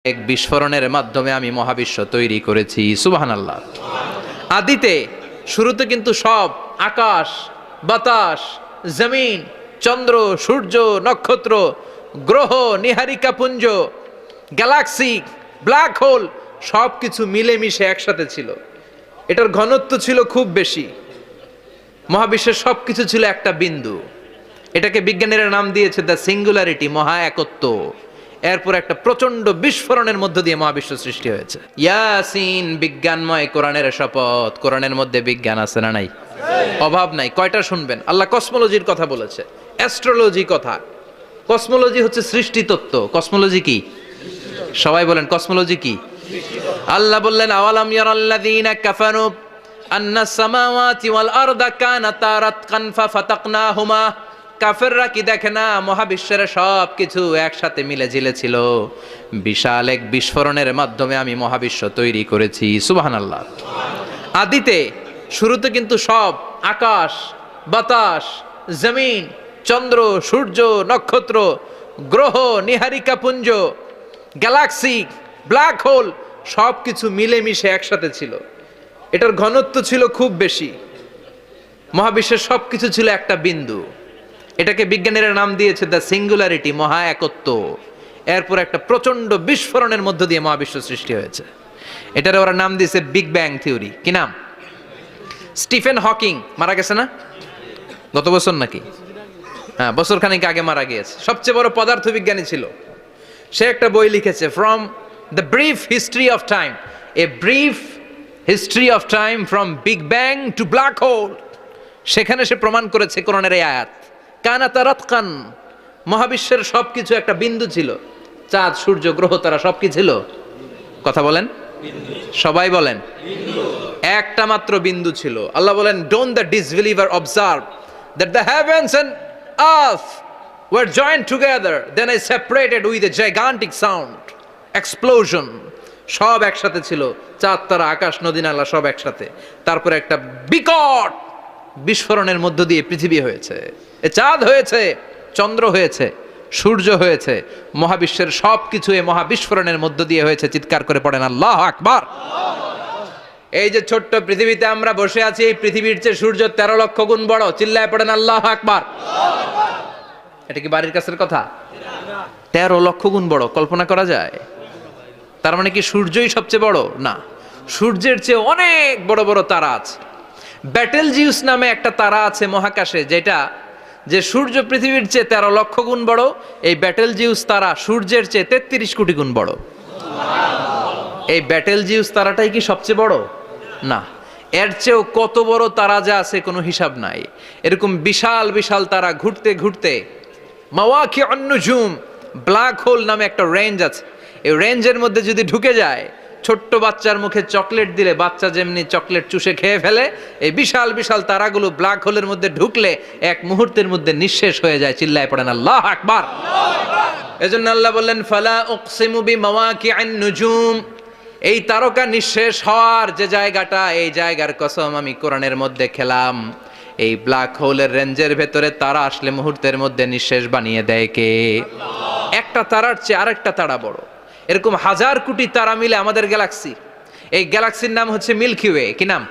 এক বিস্ফোরণের মাধ্যমে আমি মহাবিশ্ব তৈরি করেছি। সুবহানাল্লাহ। আদিতে শুরুতে কিন্তু সব আকাশ, বাতাস, জমিন, চন্দ্র, সূর্য, নক্ষত্র, গ্রহ, নীহারিকা পুঞ্জ, গ্যালাক্সি, ব্ল্যাক হোল সব কিছু মিলেমিশে একসাথে ছিল। এটার ঘনত্ব ছিল খুব বেশি। মহাবিশ্বের সব কিছু ছিল একটা বিন্দু। এটাকে বিজ্ঞানীরা নাম দিয়েছে দ্য সিঙ্গুলারিটি, মহা একত্ব। এরপর একটা প্রচন্ড বিস্ফোরণের মধ্য দিয়ে মহাবিশ্ব সৃষ্টি হয়েছে। ইয়াসিন, বিজ্ঞানময় কোরআনের শপথ। কোরআনের মধ্যে বিজ্ঞান আছে না নাই? অভাব নাই। কয়টা শুনবেন? আল্লাহ কসমোলজির কথা বলেছে, অ্যাস্ট্রোলজি কথা। কসমোলজি হচ্ছে সৃষ্টি তত্ত্ব। কসমোলজি কি? সবাই বলেন কসমোলজি কি? আল্লাহ বললেন, আওয়ালাম ইয়ারাল্লাযীনা কাফারু আন্নাস সামাওয়াতি ওয়াল আরদা কানাতা রাতকান ফাফাতাকনাহুমা। কাফেররা কি দেখে না মহাবিশ্বের সব কিছু একসাথে মিলে ঝিলে ছিল। বিশাল এক বিস্ফোরণের মাধ্যমে আমি মহাবিশ্ব তৈরি করেছি। সুবহানাল্লাহ। আদিতে শুরুতে কিন্তু সব আকাশ, বাতাস, জমিন, চন্দ্র, সূর্য, নক্ষত্র, গ্রহ, নীহারিকা পুঞ্জ, গ্যালাক্সি, ব্ল্যাক হোল সব কিছু মিলেমিশে একসাথে ছিল। এটার ঘনত্ব ছিল খুব বেশি। মহাবিশ্বের সব কিছু ছিল একটা বিন্দু। এটাকে বিজ্ঞানীরা নাম দিয়েছে দ্য সিঙ্গুলারিটি, মহা একত্ব। এরপর একটা প্রচন্ড বিস্ফোরণের মধ্য দিয়ে মহাবিশ্ব সৃষ্টি হয়েছে। এটার ওরা নাম দিয়েছে বিগ ব্যাং থিওরি। কি নাম? স্টিফেন হকিং মারা গেছে না গত বছর নাকি? হ্যাঁ, বছর খানিক আগে মারা গিয়েছে। সবচেয়ে বড় পদার্থবিজ্ঞানী ছিল। সে একটা বই লিখেছে, from the brief history of time, a brief history of time from big bang two black hole. সেখানে সে প্রমাণ করেছে কোরআনের এই আয়াত, কানাতা রাতকান, মহাবিশ্বের সবকিছু একটা বিন্দু ছিল। চাঁদ, সূর্য, গ্রহ, তারা সব কি ছিল? কথা বলেন, সবাই বলেন। একটা মাত্র বিন্দু ছিল। আল্লাহ বলেন, don't the disbeliever observe that the heavens and earth were joint together, then I separated with a gigantic sound explosion. সব একসাথে ছিল। চাঁদ, তারা, আকাশ, নদী, নালা সব একসাথে। তারপরে একটা বিকট বিস্ফোরণের মধ্য দিয়ে পৃথিবী হয়েছে, এ চাঁদ হয়েছে, চন্দ্র হয়েছে, সূর্য হয়েছে। মহাবিশ্বের সব কিছু এই মহাবিস্ফোরণের মধ্য দিয়ে হয়েছে। চিৎকার করে পড়েন আল্লাহু আকবার। এই যে ছোট্ট পৃথিবীতে আমরা বসে আছি, এই পৃথিবীর চেয়ে সূর্য 13 লক্ষ গুণ বড়। চিল্লায় পড়েন আল্লাহু আকবার। এটা কি বাড়ির কাছের কথা? 13 লক্ষ গুণ বড়। কল্পনা করা যায়? তার মানে কি সূর্যই সবচেয়ে বড়? না, সূর্যের চেয়ে অনেক বড় বড় তারা আছে। ব্যাটেল জিউস নামে একটা তারা আছে মহাকাশে, যেটা যে সূর্য পৃথিবীর চেয়ে 13 লক্ষ গুণ বড়। এই ব্যাটেল জিউস তারা সূর্যের চেয়ে 33 কোটি গুণ বড়। এই ব্যাটেল জিউস তারাটাই কি সবচেয়ে বড়? না, এর চেয়েও কত বড় তারা যা আছে কোনো হিসাব নাই। এরকম বিশাল বিশাল তারা ঘুরতে ঘুরতে মাওয়াকিউন নুজুম, ব্ল্যাক হোল নামে একটা রেঞ্জ আছে। এই রেঞ্জের মধ্যে যদি ঢুকে যায়, ছোট্ট বাচ্চার মুখে চকলেট দিলে বাচ্চা যেমনি চকলেট চুষে খেয়ে ফেলে, এই বিশাল বিশাল তারাগুলো ব্ল্যাক হোলের মধ্যে ঢুকলে এক মুহূর্তের মধ্যে নিঃশেষ হয়ে যায়। চিল্লায় পড়েন আল্লাহু আকবার। এজন্য আল্লাহ বললেন, ফালা উকসিমু বিমাওয়াকিউন নুজুম, এই তারকা নিঃশেষ হওয়ার যে জায়গাটা, এই জায়গার কসম আমি কোরআনের মধ্যে খেলাম। এই ব্ল্যাক হোলের রেঞ্জের ভেতরে তারা আসলে মুহূর্তের মধ্যে নিঃশেষ বানিয়ে দেয় কে? একটা তারার চেয়ে আরেকটা তারা বড়। এরকম হাজার কোটি তারা মিলে আমাদের গ্যালাক্সি। এই গ্যালাক্সির নাম হচ্ছে মিল্কি ওয়ে। কি নাম?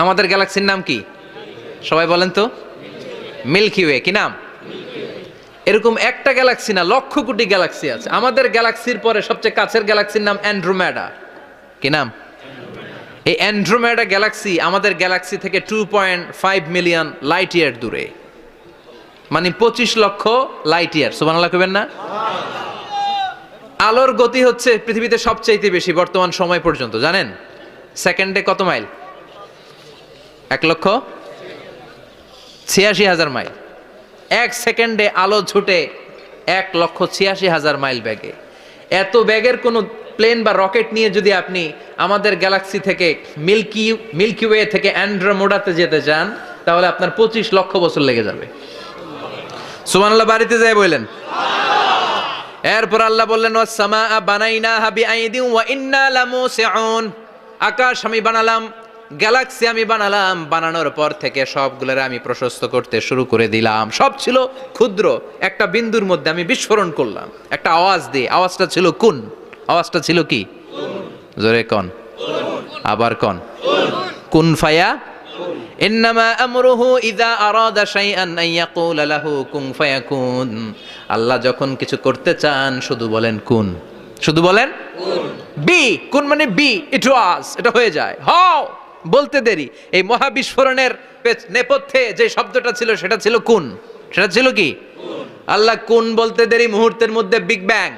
আমাদের গ্যালাক্সির নাম কি? সবাই বলেন তো। Milky way. কি নাম? এরকম একটা গ্যালাক্সি না, লক্ষ কোটি গ্যালাক্সি আছে। আমাদের গ্যালাক্সির পরে সবচেয়ে কাছের গ্যালাক্সির নাম অ্যান্ড্রোমেডা। কি নাম? এই অ্যান্ড্রোমেডা গ্যালাক্সি আমাদের গ্যালাক্সি থেকে 2.5 মিলিয়ন লাইট ইয়ার দূরে, মানে 25 লক্ষ লাইট ইয়ার। সুবহানাল্লাহ কইবেন না? আলোর গতি হচ্ছে পৃথিবীতে সবচাইতে বেশি বর্তমান সময় পর্যন্ত। জানেন সেকেন্ডে কত মাইল? 1,86,000 মাইল। এক সেকেন্ডে আলো ছুটে 1,86,000 মাইল বেগে। এত বেগের কোনো প্লেন বা রকেট নিয়ে যদি আপনি আমাদের গ্যালাক্সি থেকে মিল্কি ওয়ে থেকে অ্যান্ড্রোমেডাতে যেতে চান, তাহলে আপনার 25 লক্ষ বছর লেগে যাবে। সুবহানাল্লাহ বাড়িতে যায় বললেন। এরপর আল্লাহ বললেন, ওয়াস সামাআ বানাইনাহা বিআইদিন ওয়া ইন্না লামুসিউন, আকাশ আমি বানালাম, গ্যালাক্সি আমি বানালাম। বানানোর পর থেকে সবগুলোরে আমি প্রশস্ত করতে শুরু করে দিলাম। সব ছিল ক্ষুদ্র, একটা বিন্দুর মধ্যে আমি বিস্ফোরণ করলাম একটা আওয়াজ দিয়ে। আওয়াজটা ছিল কুন। আওয়াজটা ছিল কি? জোরে কন, আবার কন, কুন ফায়া। ইন্নামা আমরুহু ইযা আরাদা শাইআন আন ইয়াকুলা লাহু কুন ফায়াকুন। আল্লাহ যখন কিছু করতে চান শুধু বলেন কুন, শুধু বলেন বি। কুন মানে বি, ইট ওয়াজ, এটা হয়ে যায়। হাও বলতে দেরি। এই মহাবিস্ফোরণের নেপথ্যে যে শব্দটা ছিল সেটা ছিল কুন। সেটা ছিল কি? আল্লাহ কুন বলতে দেরি, মুহূর্তের মধ্যে বিগ ব্যাং,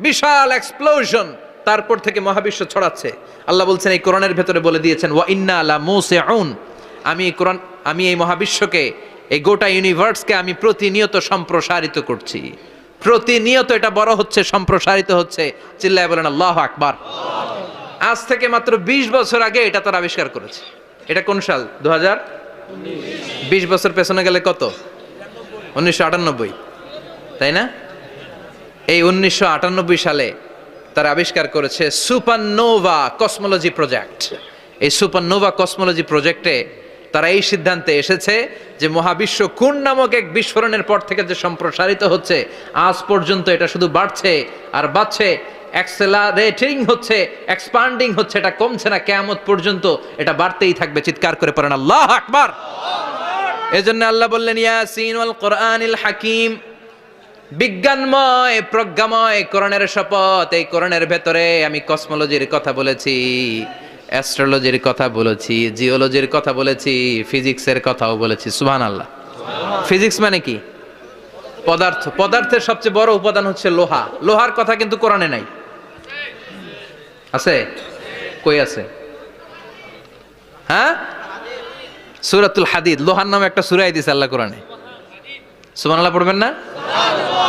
বিশাল এক্সপ্লোশন, তারপর থেকে মহাবিশ্ব ছড়াচ্ছে। আল্লাহ বলছেন এই কোরআনের ভেতরে বলে দিয়েছেন ওয়া ইন্না লা মুসিউন, আমি এই মহাবিশ্বকে, এই গোটা ইউনিভার্সকে আমি প্রতিনিয়ত সম্প্রসারিত করছি। প্রতিনিয়ত এটা বড় হচ্ছে, সম্প্রসারিত হচ্ছে। চিল্লায় বলেন আল্লাহু আকবার। আজ থেকে মাত্র 20 বছর আগে এটা তারা আবিষ্কার করেছে। এটা কোন সাল? 2000। 20 বছর পেছনে গেলে কত? 1998, তাই না? এই 1998 সালে তারা আবিষ্কার করেছে সুপারনোভা কসমোলজি প্রজেক্ট। এই সুপারনোভা কসমোলজি প্রজেক্টে তারা এই সিদ্ধান্তে এসেছে যে মহাবিশ্ব কোন নামক এক বিস্ফোরণের পর থেকে যে সম্প্রসারিত হচ্ছে, আজ পর্যন্ত এটা শুধু বাড়ছে আর বাড়ছে, অ্যাক্সেলারেটিং হচ্ছে, এক্সপান্ডিং হচ্ছে, এটা কমছে না। কিয়ামত পর্যন্ত এটা বাড়তেই থাকবে। চিৎকার করে পড়েন আল্লাহু আকবার। এজন্য আল্লাহ বললেন ইয়াসিন ওয়াল কোরআনিল হাকিম, বিজ্ঞানময় প্রজ্ঞাময় কোরআনের শপথ। এই কোরআনের ভেতরে আমি কসমোলজির কথা বলেছি, অ্যাস্ট্রোলজির কথা বলেছি, জিওলজির কথা বলেছি, ফিজিক্সের কথাও বলেছি। সুবহানাল্লাহ। ফিজিক্স মানে কি? পদার্থ। পদার্থের সবচেয়ে বড় উপাদান হচ্ছে লোহা। লোহার কথা কিন্তু কোরআনে নাই। আছে? কই আছে? হ্যাঁ, সূরাতুল হাদিদ, লোহার নামে একটা সূরা দিয়েছে আল্লাহ কোরআনে। সুবহানাল্লাহ পড়বেন না?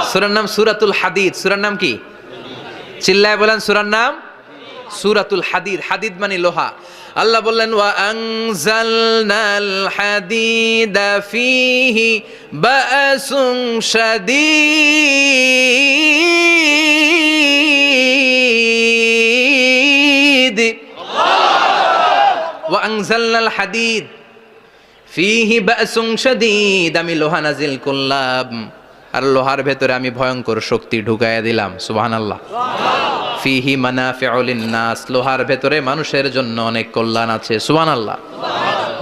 সূরার নাম সূরাতুল হাদিদ। সূরার নাম কি? চিল্লায় বলেন সূরার নাম সূরাতুল হাদিদ। হাদিদ মানে লোহা। আল্লাহ বললেন ওয়া আনজালনাল হাদিদা ফীহি বাসুন শাদীদ। ওয়া আনজালনাল হাদিদ ফীহি বাসুন শাদীদ, আমি লোহা নাজিল করলাম আর লোহার ভেতরে আমি ভয়ঙ্কর শক্তি ঢুকাইয়া দিলাম। সুবহানাল্লাহ। ফিহি মানাফিউ লিন-নাস, লোহার ভেতরে মানুষের জন্য অনেক কল্যাণ আছে। সুবহানাল্লাহ।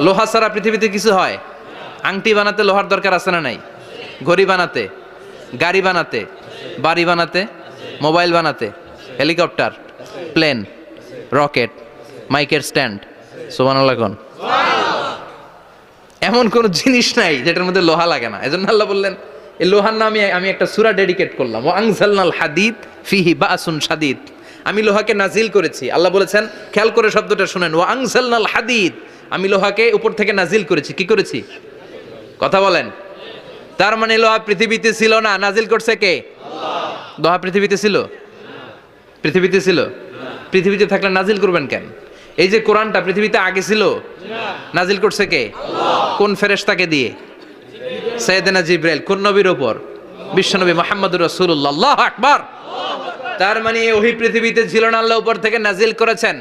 লোহা ছাড়া পৃথিবীতে কিছু হয়? আংটি বানাতে লোহার দরকার আছে না নাই? ঘড়ি বানাতে, গাড়ি বানাতে, বাড়ি বানাতে, মোবাইল বানাতে, হেলিকপ্টার, প্লেন, রকেট, মাইকের স্ট্যান্ড। সুবহানাল্লাহ কোন? এমন কোন জিনিস নাই যেটার মধ্যে লোহা লাগে না। এজন্য আল্লাহ বললেন এই লোহার নামে আমি একটা সূরা ডেডিকেট করলাম, ওয়া আনজালনাল হাদিদ ফিহি বাসুন শাদীদ। আমি লোহাকে নাজিল করেছি। আল্লাহ বলেছেন, খেয়াল করে শব্দটা শুনেন, ওয়া আনজালনাল হাদিদ, আমি লোহাকে উপর থেকে নাজিল করেছি। কি করেছি? কথা বলেন। তার মানে লোহা পৃথিবীতে ছিল না, নাজিল করছে কে? আল্লাহ। লোহা পৃথিবীতে ছিল? পৃথিবীতে ছিল? পৃথিবীতে থাকলে নাজিল করবেন কেন? এই যে কোরআনটা পৃথিবীতে আগে ছিল, নাজিল করছে কে? আল্লাহ। কোন ফেরেশতাকে দিয়ে? সাইয়েদনা জিবরাইল। কোন নবীর উপর? বিশ্বনবী মুহাম্মদুর রাসূলুল্লাহ। আল্লাহু আকবার। তার মানে ওহি পৃথিবীতে ছিল না, আল্লাহ উপর থেকে নাজিল করেছেন।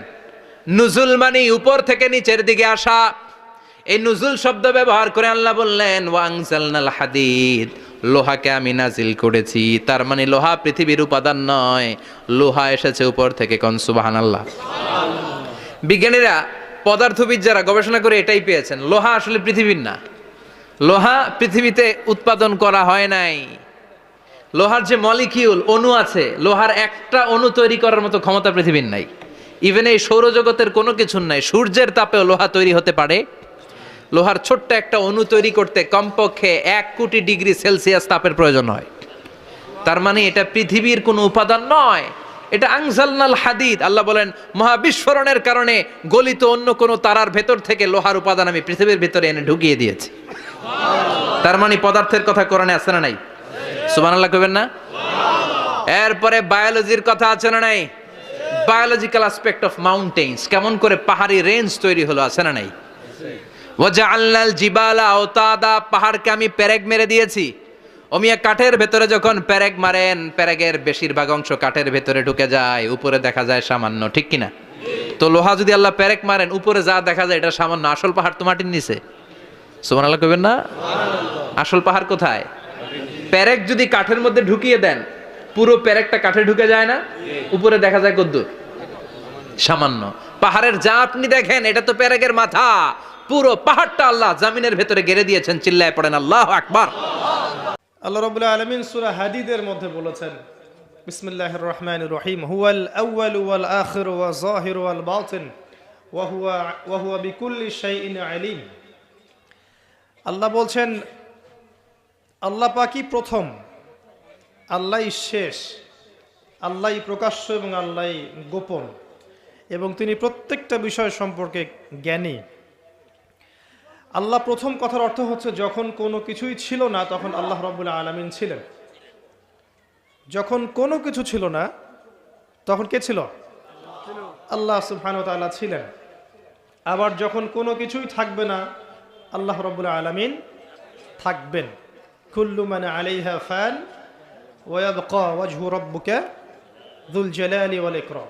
নুজুল মানে উপর থেকে নিচের দিকে আসা। এই নুজুল শব্দ ব্যবহার করে আল্লাহ বললেন ওয়া আনজালনাল হাদিদ, লোহাকে আমি নাজিল করেছি। তার মানে লোহা পৃথিবীর উপাদান নয়, লোহা এসেছে উপর থেকে। কোন সুবহানাল্লাহ। বিজ্ঞানীরা, পদার্থবিদ যারা গবেষণা করে এটাই পেয়েছেন, লোহা আসলে পৃথিবীর না। লোহা পৃথিবীতে উৎপাদন করা হয় নাই। লোহার যে মলিকিউল, অণু আছে, লোহার একটা অণু তৈরি করার মতো ক্ষমতা পৃথিবীর নাই। ইভেন এই সৌরজগতের কোনো কিছু নাই। সূর্যের তাপেও লোহা তৈরি হতে পারে। লোহার ছোট্ট একটা অণু তৈরি করতে কমপক্ষে 1 কোটি ডিগ্রি সেলসিয়াস তাপের প্রয়োজন হয়। তার মানে এটা পৃথিবীর কোনো উপাদান নয়, এটা আনজালনাল হাদিদ। আল্লাহ বলেন মহাবিস্ফোরণের কারণে গলিত অন্য কোনো তারার ভেতর থেকে লোহার উপাদান আমি পৃথিবীর ভিতরে এনে ঢুকিয়ে দিয়েছি। তার মানে পদার্থের কথা কোরআনে আছে না নাই? সুবহানাল্লাহ কইবেন না? এরপরে বায়োলজির কথা আছে না নাই? বায়োলজিক্যাল অ্যাসপেক্ট অফ মাউন্টেন্স, কেমন করে পাহাড়ি রেঞ্জ তৈরি হলো, আছে না নাই? ওয়াজআলনাল জিবালা আওতাদা, পাহাড়কে আমি পেরেক মেরে দিয়েছি। ওমিয়া কাঠের ভেতরে যখন পেরেক মারেন, পেরেকের বেশিরভাগ অংশ কাঠের ভেতরে ঢুকে যায়, উপরে দেখা যায় সামান্য, ঠিক কিনা? তো লোহা যদি আল্লাহ পেরেক মারেন, উপরে যা দেখা যায় এটা সামান্য, আসল পাহাড় তো মাটির নিচে। সুবহানাল্লাহ কইবেন না? আসল পাহাড় কোথায়? পেরেক যদি কাঠের মধ্যে ঢুকিয়ে দেন, পুরো পেরেকটা কাঠে ঢুকে যায় না, উপরে দেখা যায় কদ্দুর, সামান্য। পাহাড়ের যা আপনি দেখেন এটা তো পেরেকের মাথা, পুরো পাহাড়টা আল্লাহ জামিনের ভেতরে গেড়ে দিয়েছেন। চিল্লায় পড়েন আল্লাহু আকবার। আল্লাহ রাব্বুল আলামিন সূরা হাদীদের মধ্যে বলেছেন, বিসমিল্লাহির রহমানির রহিম, হুয়াল আউয়ালু ওয়াল আখিরু ওয়াজ যাহিরু ওয়াল বাতিন ওয়া হুয়া বিকুল্লি শাইইন আলিম। আল্লাহ বলছেন, আল্লাহ পাকই প্রথম, আল্লাহই শেষ, আল্লাহই প্রকাশ্য এবং আল্লাহই গোপন, এবং তিনি প্রত্যেকটা বিষয় সম্পর্কে জ্ঞানী। আল্লাহ প্রথম কথার অর্থ হচ্ছে যখন কোনো কিছুই ছিল না তখন আল্লাহ রাব্বুল আলামিন ছিলেন। যখন কোনো কিছু ছিল না তখন কে ছিল? আল্লাহ সুবহানাহু ওয়া তাআলা ছিলেন। আবার যখন কোনো কিছুই থাকবে না আল্লাহ রাব্বুল আলামিন থাকবেন। কুল্লু মান আলাইহা ফান ওয়া ইয়াবকা ওয়াজহু রাব্বিকা যুল জালালি ওয়াল ইকরাম।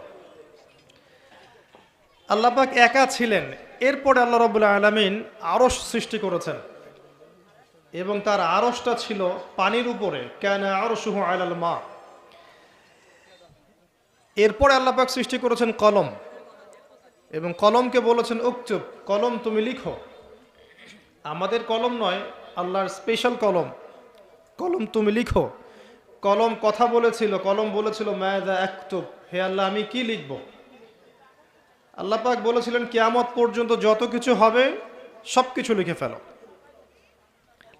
আল্লাহ পাক একা ছিলেন, এরপরে আল্লাহ রাব্বুল আলামিন আরশ সৃষ্টি করেছেন এবং তার আরশটা ছিল পানির উপরে, কানা আরশুহু আলাল মা। এরপরে আল্লাহ পাক সৃষ্টি করেছেন কলম, এবং কলমকে বলেছেন উকতুব, কলম তুমি লিখো। আমাদের কলম নয়, আল্লাহর স্পেশাল কলম, কলম তুমি লিখো। কলম কথা বলেছিল, কলম বলেছিল মাযা আকতুব, হে আল্লাহ আমি কি লিখব। আল্লাহ পাক বলেছিলেন কিয়ামত পর্যন্ত যত কিছু হবে সব কিছু লিখে ফেলো।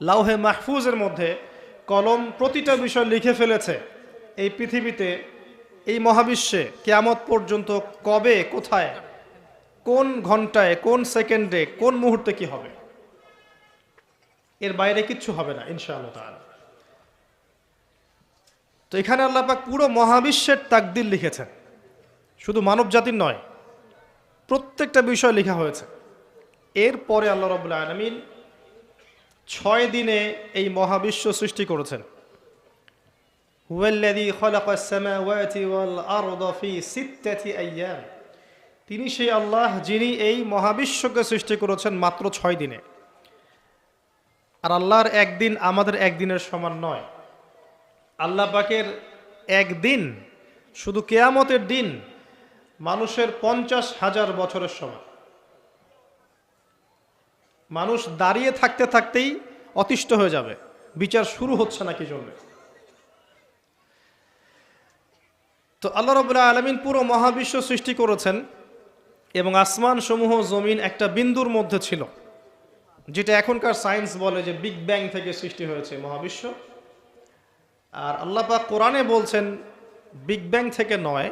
লাউহে মাহফুজের মধ্যে কলম প্রতিটা বিষয় লিখে ফেলেছে। এই পৃথিবীতে, এই মহাবিশ্বে কিয়ামত পর্যন্ত কবে, কোথায়, কোন ঘন্টায়, কোন সেকেন্ডে, কোন মুহূর্তে কি হবে, এর বাইরে কিচ্ছু হবে না ইনশাআল্লাহ তাআলা। তো এখানে আল্লাহ পাক পুরো মহাবিশ্বের তাকদীর লিখেছেন, শুধু মানব জাতির নয়, প্রত্যেকটা বিষয় লেখা হয়েছে। এরপরে আল্লাহ রাব্বুল আলামিন 6 দিনে এই মহাবিশ্ব সৃষ্টি করেছেন। হুয়াল্লাযী খালাকাস সামাওয়াতি ওয়াল আরদা ফি সিত্তাতি আইয়াম। তিনি সেই আল্লাহ যিনি এই মহাবিশ্বকে সৃষ্টি করেছেন মাত্র 6 দিনে। আর আল্লাহর একদিন আমাদের একদিনের সমান নয়। আল্লাহ পাকের একদিন, শুধু কিয়ামতের দিন, মানুষের 50,000 বছরের সমান। মানুষ দাঁড়িয়ে থাকতে থাকতেই অতিষ্ঠ হয়ে যাবে, বিচার শুরু হচ্ছে না কি জন্য। তো আল্লাহ রাব্বুল আলামিন পুরো মহাবিশ্ব সৃষ্টি করেছেন এবং আসমান সমূহ জমিন একটা বিন্দুর মধ্যে ছিল, যেটা এখনকার সায়েন্স বলে যে বিগ ব্যাং থেকে সৃষ্টি হয়েছে মহাবিশ্ব। আর আল্লাহ পাক কোরআনে বলছেন বিগ ব্যাং থেকে নয়,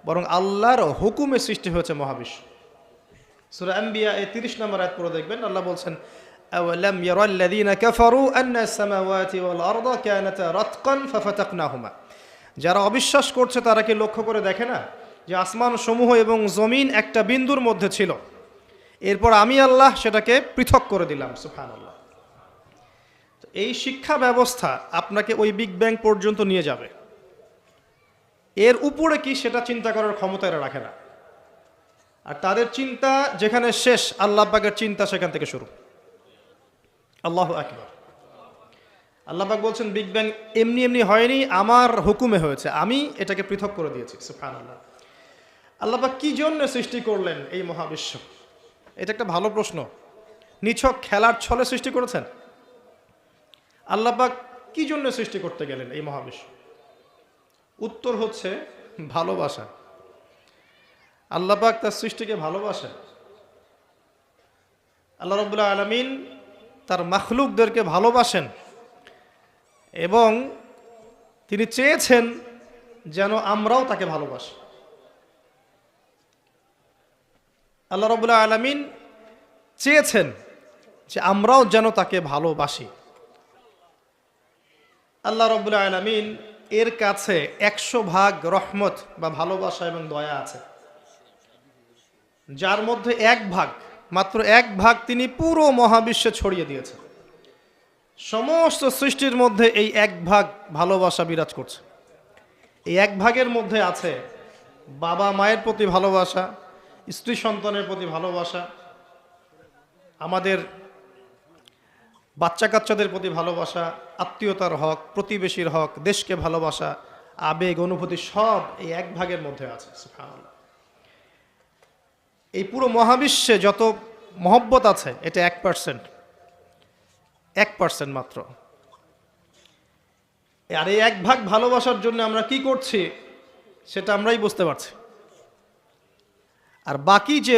বরং আল্লাহর হুকুমে সৃষ্টি হয়েছে মহাবিশ্ব। সূরা আম্বিয়া 30 নম্বর আয়াত পড়ে দেখবেন, আল্লাহ বলছেন আওয়ালাম ইয়ারাল্লাযীনা কাফারু আন্নাস সামাওয়াতি ওয়াল আরদা কানাতা রাতকান ফাফাতাকনাহুমা। যারা অবিশ্বাস করছে তারা কি লক্ষ্য করে দেখে না যে আসমান সমূহ এবং জমিন একটা বিন্দুর মধ্যে ছিল, এরপর আমি আল্লাহ সেটাকে পৃথক করে দিলাম। সুবহানাল্লাহ। এই শিক্ষা ব্যবস্থা আপনাকে ওই বিগ ব্যাং পর্যন্ত নিয়ে যাবে। এর উপরে কি সেটা চিন্তা করার ক্ষমতা এরা রাখে না। আর তাদের চিন্তা যেখানে শেষ, আল্লাহ পাকের চিন্তা সেখান থেকে শুরু। আল্লাহু আকবার। আল্লাহ পাক বলছেন বিগ ব্যাং এমনি এমনি হয়নি, আমার হুকুমে হয়েছে, আমি এটাকে পৃথক করে দিয়েছি। সুবহানাল্লাহ। আল্লাহ পাক কি জন্য সৃষ্টি করলেন এই মহাবিশ্ব? এটা একটা ভালো প্রশ্ন। নিছক খেলার ছলে সৃষ্টি করেছেন? আল্লাহ পাক কি জন্য সৃষ্টি করতে গেলেন এই মহাবিশ্ব? উত্তর হচ্ছে ভালোবাসা। আল্লাহ পাক তার সৃষ্টিকে ভালোবাসেন। আল্লাহ রাব্বুল আলামিন তার মাখলুকদেরকে ভালোবাসেন এবং তিনি চেয়েছেন যেন আমরাও তাকে ভালোবাসি। আল্লাহ রাব্বুল আলামিন চেয়েছেন যে আমরাও যেন তাকে ভালোবাসি। আল্লাহ রাব্বুল আলামিন এর কাছে 100 ভাগ রহমত বা ভালোবাসা এবং দয়া আছে, যার মধ্যে 1 ভাগ, মাত্র 1 ভাগ তিনি পুরো মহাবিশ্বে ছড়িয়ে দিয়েছেন। সমস্ত সৃষ্টির মধ্যে এই 1 ভাগ ভালোবাসা বিরাজ করছে। এই 1 ভাগের মধ্যে আছে বাবা মায়ের প্রতি ভালোবাসা, স্ত্রী সন্তানের প্রতি ভালোবাসা, আমাদের বাচ্চা কাচ্চাদের প্রতি ভালোবাসা, আত্মীয়তার হক, প্রতিবেশীর হক, দেশকে ভালোবাসা, আবেগ, অনুভূতি সব এই এক ভাগের মধ্যে আছে। সুবহানাল্লাহ। এই পুরো মহাবিশ্বে যত মহব্বত আছে এটা 1%, 1% মাত্র। আর এই এক ভাগ ভালোবাসার জন্য আমরা কি করছি সেটা আমরাই বুঝতে পারছি। আর বাকি যে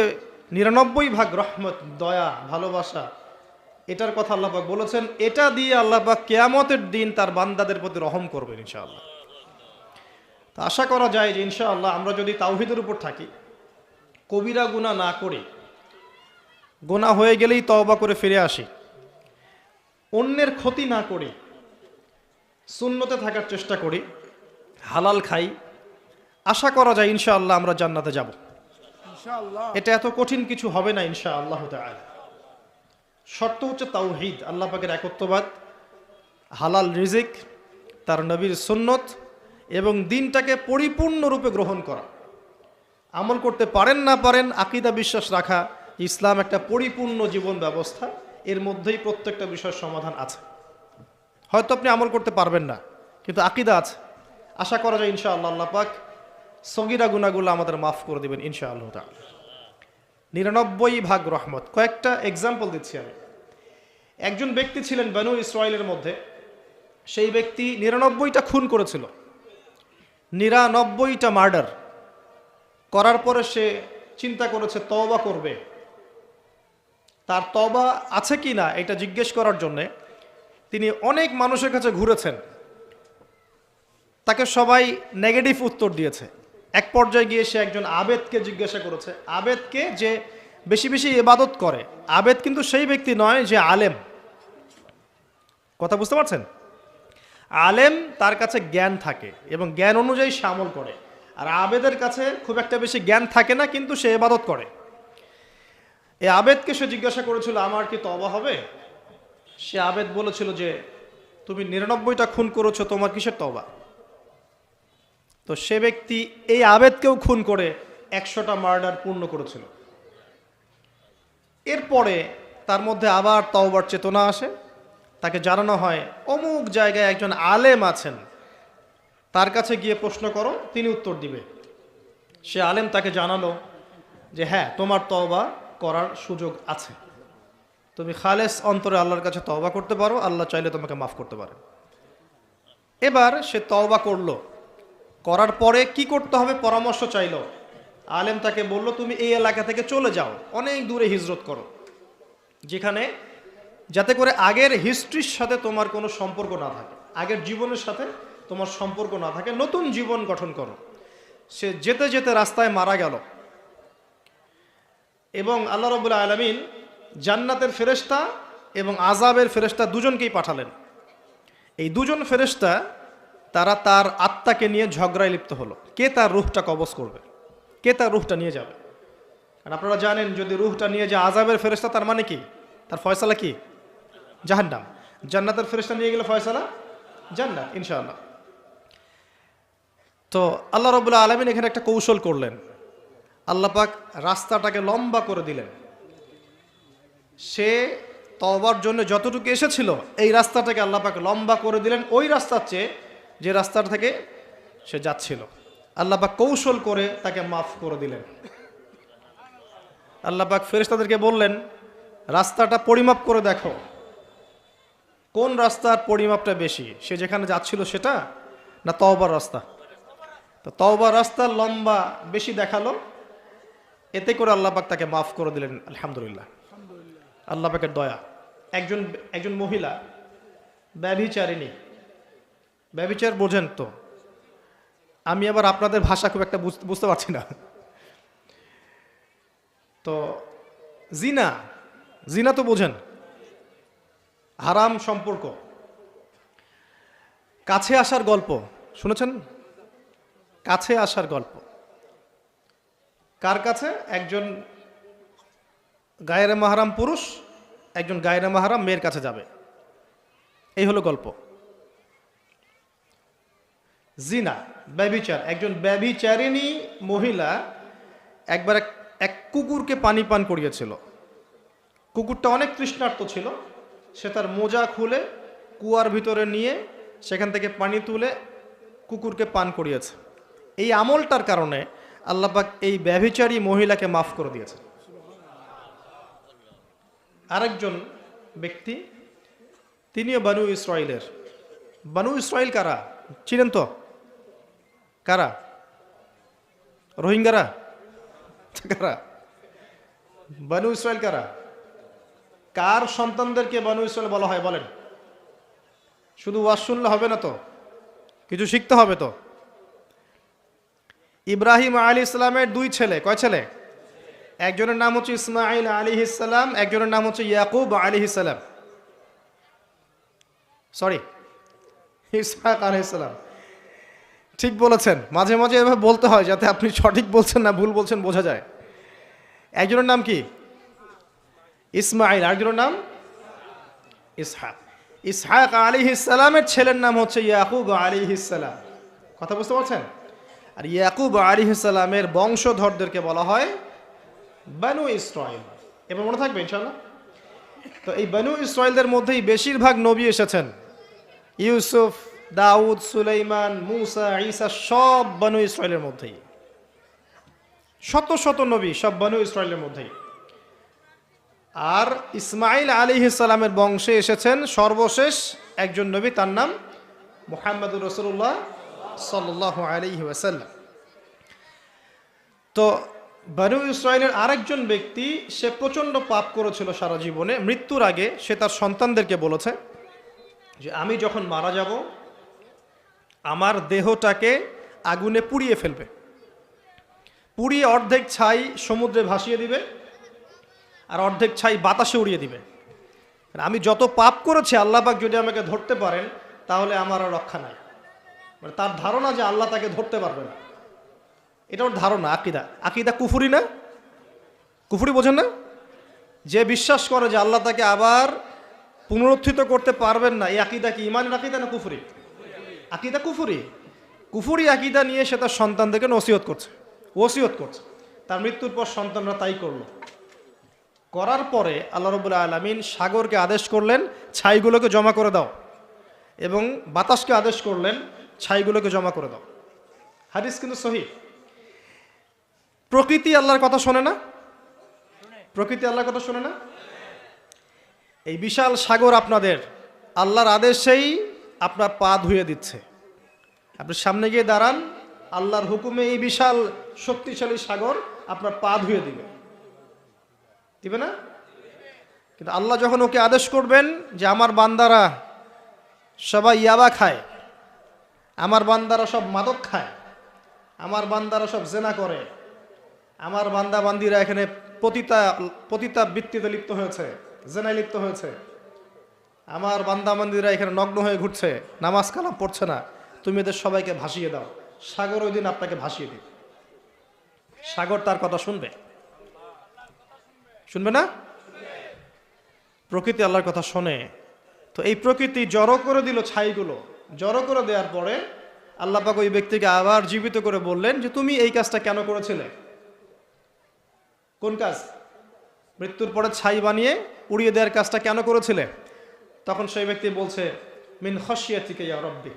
99 ভাগ রহমত, দয়া, ভালোবাসা, এটার কথা আল্লাহ পাক বলেছেন, এটা দিয়ে আল্লাহ পাক কিয়ামতের দিন তার বান্দাদের প্রতি রহম করবেন ইনশাআল্লাহ। তো আশা করা যায় যে ইনশাআল্লাহ আমরা যদি তাওহীদের উপর থাকি, কবিরা গুনাহ না করি, গুনাহ হয়ে গেলেই তওবা করে ফিরে আসি, অন্যের ক্ষতি না করি, সুন্নতে থাকার চেষ্টা করি, হালাল খাই, আশা করা যায় ইনশাআল্লাহ আমরা জান্নাতে যাব। এটা এত কঠিন কিছু হবে না ইনশাআল্লাহ তাআলা। শর্ত হচ্ছে তাওহীদ, আল্লাহ পাকের একত্ববাদ, হালাল রিজিক, তার নবীর সুন্নত এবং দিনটাকে পরিপূর্ণরূপে গ্রহণ করা। আমল করতে পারেন না পারেন, আকীদা বিশ্বাস রাখা ইসলাম একটা পরিপূর্ণ জীবন ব্যবস্থা, এর মধ্যেই প্রত্যেকটা বিষয়ের সমাধান আছে। হয়তো আপনি আমল করতে পারবেন না, কিন্তু আকীদা আছে। আশা করা যায় ইনশাআল্লাহ আল্লাহ পাক সগীরা গুনাহগুলো আমাদের মাফ করে দিবেন ইনশাআল্লাহ তাআলা। 99 ভাগ রহমত। কয়েকটা এক্সাম্পল দিচ্ছি আমি। একজন ব্যক্তি ছিলেন বনু ইসরাইলের মধ্যে, সেই ব্যক্তি 99টা খুন করেছিল, 99টা মার্ডার করার পরে সে চিন্তা করেছে তওবা করবে। তার তওবা আছে কি না এটা জিজ্ঞেস করার জন্যে তিনি অনেক মানুষের কাছে ঘুরেছেন। তাকে সবাই নেগেটিভ উত্তর দিয়েছে। এক পর্যায়ে গিয়ে সে একজন আবেদকে জিজ্ঞাসা করেছে, আবেদকে যে বেশি বেশি ইবাদত করে। আবেদ কিন্তু সেই ব্যক্তি নয় যে আলেম, কথা বুঝতে পারছেন? আলেম তার কাছে জ্ঞান থাকে এবং জ্ঞান অনুযায়ী সে আমল করে, আর আবেদের কাছে খুব একটা বেশি জ্ঞান থাকে না, কিন্তু সে ইবাদত করে। এই আবেদকে সে জিজ্ঞাসা করেছিল, আমার কি তওবা হবে? সে আবেদ বলেছিল যে তুমি 99টা খুন করেছো, তোমার কিসের তওবা? তো সে ব্যক্তি এই আবেদকেও খুন করে 100টা মার্ডার পূর্ণ করেছিল। এরপরে তার মধ্যে আবার তওবার চেতনা আসে, তাকে জানানো হয় অমুক জায়গায় একজন আলেম আছেন, তার কাছে গিয়ে প্রশ্ন করো, তিনি উত্তর দিবে। সে আলেম তাকে জানালো যে হ্যাঁ, তোমার তওবা করার সুযোগ আছে, তুমি খালেস অন্তরে আল্লাহর কাছে তওবা করতে পারো, আল্লাহ চাইলে তোমাকে মাফ করতে পারে। এবার সে তওবা করলো, করার পরে কি করতে হবে পরামর্শ চাইলো। আলেম তাকে বলল, তুমি এই এলাকা থেকে চলে যাও, অনেক দূরে হিজরত করো, যেখানে যাতে করে আগের হিস্ট্রির সাথে তোমার কোনো সম্পর্ক না থাকে, আগের জীবনের সাথে তোমার সম্পর্ক না থাকে, নতুন জীবন গঠন করো। সে যেতে যেতে রাস্তায় মারা গেল এবং আল্লাহ রাব্বুল আলামিন জান্নাতের ফেরেশতা এবং আযাবের ফেরেশতা দুজনকেই পাঠালেন। এই দুজন ফেরেশতা তারা তার আত্মাকে নিয়ে ঝগড়ায় লিপ্ত হলো, কে তার রূহটা কবজ করবে, কে তার রূহটা নিয়ে যাবে। আর আপনারা জানেন, যদি রূহটা নিয়ে যায় আযাবের ফেরেশতা, তার মানে কি? তার ফয়সালা কি? জাহান্নাম। জান্নাতের ফেরেশতা নিয়ে গেলে ফয়সালা জান্নাত ইনশাআল্লাহ। তো আল্লাহ রাব্বুল আলামিন এখানে একটা কৌশল করলেন। আল্লাহ পাক রাস্তাটাকে লম্বা করে দিলেন। সে তওবার জন্য যতটুকু এসেছিল এই রাস্তাটাকে আল্লাহ পাক লম্বা করে দিলেন, ওই রাস্তার চেয়ে যে রাস্তার থেকে সে যাচ্ছিল। আল্লাহ পাক কৌশল করে তাকে মাফ করে দিলেন। আল্লাহ পাক ফেরেশতাদেরকে বললেন, রাস্তাটা পরিমাপ করে দেখো, কোন রাস্তার পরিমাপটা বেশি, সে যেখানে যাচ্ছিল সেটা না তওবার রাস্তা? তো তওবার রাস্তার লম্বা বেশি দেখালো, এতে করে আল্লাহ পাক তাকে মাফ করে দিলেন। আলহামদুলিল্লাহ, আল্লাহ পাকের দয়া। একজন মহিলা ব্যভিচারিণী, ব্যভিচার বোঝেন তো? আমি আবার আপনাদের ভাষা খুব একটা বুঝতে পারছি না। তো জিনা, জিনা তো বোঝেন, হারাম সম্পর্ক, কাছে আসার গল্প শুনেছেন? কাছে আসার গল্প কার কাছে? একজন গায়রে মাহরাম পুরুষ একজন গায়রে মাহরাম মেয়ের কাছে যাবে, এই হলো গল্প। জিনা, ব্যভিচার। একজন ব্যভিচারিণী মহিলা একবার এক কুকুরকে পানি পান করিয়েছিল। কুকুরটা অনেক তৃষ্ণার্ত ছিল, সে তার মোজা খুলে কুয়ার ভিতরে নিয়ে সেখান থেকে পানি তুলে কুকুরকে পান করিয়েছে। এই আমলটার কারণে আল্লাহ পাক এই ব্যভিচারী মহিলাকে মাফ করে দিয়েছে। আরেকজন ব্যক্তি, তিনিও বানু ইসরাইলের। বানু ইসরাইল কারা চিনেন তো? কারা? রোহিঙ্গারা? কারা বানু ইসরাইল? কারা? কার সন্তানদেরকে বানু ইসরাইল বলা হয় বলেন? শুধু ওয়াজ শুনলে হবে না তো, কিছু শিখতে হবে তো। ইব্রাহিম আলাইহিস সালামের দুই ছেলে, কয় ছেলে? একজনের নাম হচ্ছে ইসমাঈল আলাইহিস সালাম, একজনের নাম হচ্ছে ইয়াকুব আলাইহিস সালাম। সরি, ইসহাক আলাইহিস সালাম। ঠিক বলেছেন, মাঝে মাঝে এভাবে বলতে হয় যাতে আপনি সঠিক বলছেন না ভুল বলছেন বোঝা যায়। একজনের নাম কি? ইসমাঈল, আরেকজনের নাম ইসহাক। ইসহাক আলাইহিস সালামের ছেলের নাম হচ্ছে ইয়াকুব আলাইহিস সালাম। কথা বুঝতে পারছেন? আর ইয়াকুব আলাইহিস সালামের বংশধরদেরকে বলা হয় বানু ইসরাইল। এবার মনে থাকবে ইনশাআল্লাহ। তো এই বানু ইসরাইলদের মধ্যেই বেশিরভাগ নবী এসেছেন। ইউসুফ, দাউদ, সুলাইমান, মুসা, ঈসা সব বানু ইসরাইলের মধ্যেই। শত শত নবী সব বানু ইসরাইলের মধ্যেই। আর ইসমাঈল আলাইহিস সালামের বংশে এসেছেন সর্বশেষ একজন নবী, তার নাম মুহাম্মদুর রাসূলুল্লাহ সাল্লাল্লাহু আলাইহি ওয়াসাল্লাম। তো বানু ইসরাইলের আরেকজন ব্যক্তি, সে প্রচণ্ড পাপ করেছিল সারা জীবনে। মৃত্যুর আগে সে তার সন্তানদেরকে বলেছে যে আমি যখন মারা যাব আমার দেহটাকে আগুনে পুড়িয়ে ফেলবে, পুড়িয়ে অর্ধেক ছাই সমুদ্রে ভাসিয়ে দিবে আর অর্ধেক ছাই বাতাসে উড়িয়ে দিবে। আমি যত পাপ করেছি আল্লাহ পাক যদি আমাকে ধরতে পারেন তাহলে আমার আর রক্ষা নাই। মানে তার ধারণা যে আল্লাহ তাকে ধরতে পারবে না, এটা ওর ধারণা। আকিদা, আকিদা কুফরি না? কুফরি বোঝেন না? যে বিশ্বাস করে যে আল্লাহ তাকে আবার পুনরুত্থিত করতে পারবেন না, এই আকিদা কি ইমানের আকিদা না কুফরি? আকিদা কুফরি। কুফরি আকিদা নিয়ে সে তার সন্তানদেরকে ওসিয়ত করছে। তার মৃত্যুর পর সন্তানরা তাই করলো। করার পরে আল্লাহ রাব্বুল আলামিন সাগরকে আদেশ করলেন ছাইগুলোকে জমা করে দাও, এবং বাতাসকে আদেশ করলেন ছাইগুলোকে জমা করে দাও। হাদিস কিন্তু সহিহ। প্রকৃতি আল্লাহর কথা শোনে না? প্রকৃতি আল্লাহর কথা শোনে না? এই বিশাল সাগর আপনাদের আল্লাহর আদেশেই আপনার পা ধুয়ে দিচ্ছে। আপনি সামনে গিয়ে দাঁড়ান, আল্লাহর হুকুমে এই বিশাল শক্তিশালী সাগর আপনার পা ধুয়ে দিবে না? কিন্তু আল্লাহ যখন ওকে আদেশ করবেন যে আমার বান্দারা সবাই ইয়াবা খায়, আমার বান্দারা সব মাদক খায়, আমার বান্দারা সব জেনা করে, আমার বান্দা বান্দিরা এখানে পতিতা বৃত্তিতে লিপ্ত হয়েছে, জেনায় লিপ্ত হয়েছে, আমার বান্দা বান্দিরা এখানে নগ্ন হয়ে ঘুরছে, নামাজ কালাম পড়ছে না, তুমি এদের সবাইকে ভাসিয়ে দাও। সাগর ওই দিন আপনাকে ভাসিয়ে দিবে। সাগর তার কথা শুনবে না? প্রকৃতি আল্লাহর কথা শোনে। তো এই প্রকৃতি জড়ো করে দিল ছাইগুলো। জড়ো করে দেওয়ার পরে আল্লাহ পাক ওই ব্যক্তিকে আবার জীবিত করে বললেন যে তুমি এই কাজটা কেন করেছিলে? কোন কাজ? মৃত্যুর পরে ছাই বানিয়ে উড়িয়ে দেওয়ার কাজটা কেন করেছিলে? তখন সেই ব্যক্তি বলছে মিন খাশিয়াতিকা ইয়া রাব্বি,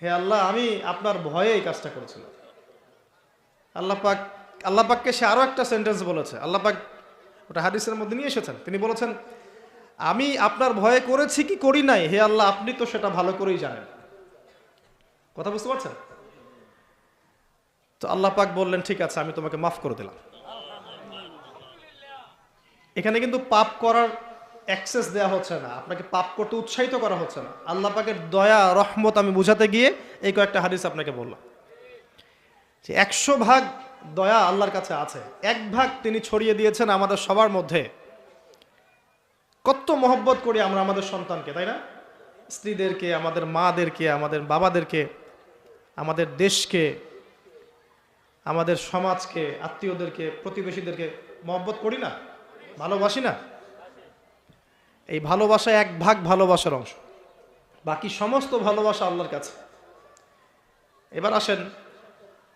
হে আল্লাহ আমি আপনার ভয়ে এই কাজটা করেছিলাম। আল্লাহ পাককে সে আরো একটা সেন্টেন্স বলেছে। আল্লাহ পাক ওটা হাদিসের মধ্যে নিয়ে এসেছেন। তিনি বলেছেন আমি আপনার ভয়ে করেছি কি করি নাই, হে আল্লাহ আপনি তো সেটা ভালো করেই জানেন। কথা বুঝতে পারছেন? তো আল্লাহ পাক বললেন ঠিক আছে আমি তোমাকে মাফ করে দিলাম। এখানে কিন্তু পাপ করার অ্যাক্সেস দেওয়া হচ্ছে না, আপনাকে পাপ করতে উৎসাহিত করা হচ্ছে না। আল্লাহ পাকের দয়া রহমত আমি বুঝাতে গিয়ে এই কয়েকটা হাদিস আপনাকে বললাম যে 100 ভাগ দয়া আল্লাহর কাছে আছে, 1 ভাগ তিনি ছড়িয়ে দিয়েছেন আমাদের সবার মধ্যে। কত মহব্বত করি আমরা আমাদের সন্তানকে, তাই না? স্ত্রীদেরকে, আমাদের মাদেরকে, আমাদের বাবাদেরকে, আমাদের দেশকে, আমাদের সমাজকে, আত্মীয়দেরকে, প্রতিবেশীদেরকে মহব্বত করি না, ভালোবাসি না? এই ভালোবাসা 1 ভাগ ভালোবাসার অংশ, বাকি সমস্ত ভালোবাসা আল্লাহর কাছে। এবার আসেন,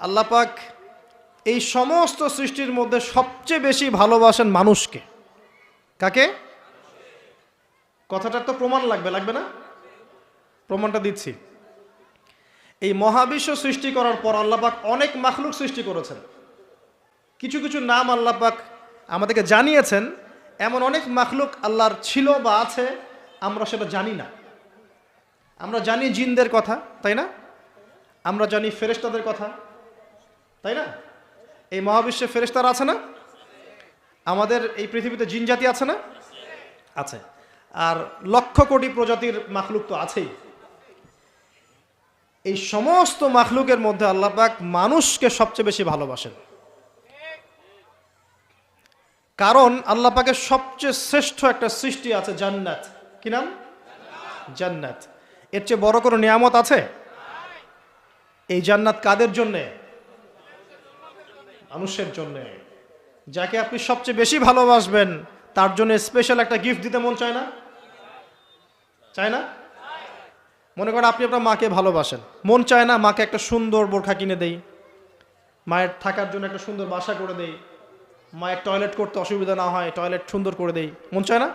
আল্লাহ পাক এই সমস্ত সৃষ্টির মধ্যে সবচেয়ে বেশি ভালোবাসেন মানুষকে। কাকে? কথাটার তো প্রমাণ লাগবে না? প্রমাণটা দিচ্ছি। এই মহাবিশ্ব সৃষ্টি করার পর আল্লাহ পাক অনেক মাখলুক সৃষ্টি করেছেন। কিছু কিছু নাম আল্লাহ পাক আমাদেরকে জানিয়েছেন, এমন অনেক মাখলুক আল্লাহর ছিল বা আছে, আমরা সেটা জানি না। আমরা জানি জিনদের কথা, তাই না? আমরা জানি ফেরেশতাদের কথা, তাই না? এই মহাবিশ্বে ফেরেশতারা আছে না? আমাদের এই পৃথিবীতে জিন জাতি আছে না? আছে। আর লক্ষ কোটি প্রজাতির মাখলুক তো আছেই। এই সমস্ত মাখলুকের মধ্যে আল্লাহ পাক মানুষকে সবচেয়ে বেশি ভালোবাসেন। কারণ আল্লাহ পাকের সবচেয়ে শ্রেষ্ঠ একটা সৃষ্টি আছে জান্নাত। কি নাম? জান্নাত। এর চেয়ে বড় কোনো নিয়ামত আছে? এই জান্নাত কাদের জন্যে? মানুষের জন্যে। যাকে আপনি সবচেয়ে বেশি ভালোবাসবেন তার জন্য স্পেশাল একটা গিফট দিতে মন চায় না? চায় না? মনে করেন আপনি আপনার মাকে ভালোবাসেন, মন চায় না মাকে একটা সুন্দর বোরখা কিনে দেই, মায়ের থাকার জন্য একটা সুন্দর বাসা করে দেই, মায়ের টয়লেট করতে অসুবিধা না হয় টয়লেট সুন্দর করে দেই, মন চায় না?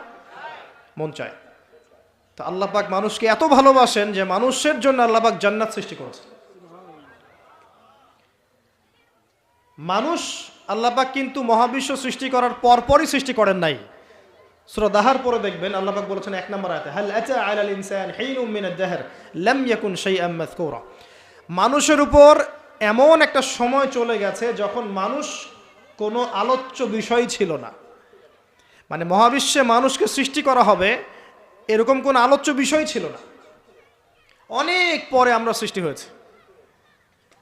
মন চায়। তো আল্লাহ পাক মানুষকে এত ভালোবাসেন যে মানুষের জন্য আল্লাহ পাক জান্নাত সৃষ্টি করেছেন। মানুষ আল্লাহ পাক কিন্তু মহাবিশ্ব সৃষ্টি করার পরপরই সৃষ্টি করেন নাই। সূরা দাহার পরে দেখবেন আল্লাহ পাক বলেছেন 1 নম্বর আয়াতে, হাল আতা আলাল ইনসান হিনুম মিনাদ দাহর লাম ইয়াকুন শাইআম মাযকুরা। মানুষের উপর এমন একটা সময় চলে গেছে যখন মানুষ কোনো আলোচ্য বিষয় ছিল না। মানে মহাবিশ্বে মানুষকে সৃষ্টি করা হবে এরকম কোনো আলোচ্য বিষয় ছিল না। অনেক পরে আমরা সৃষ্টি হয়েছে।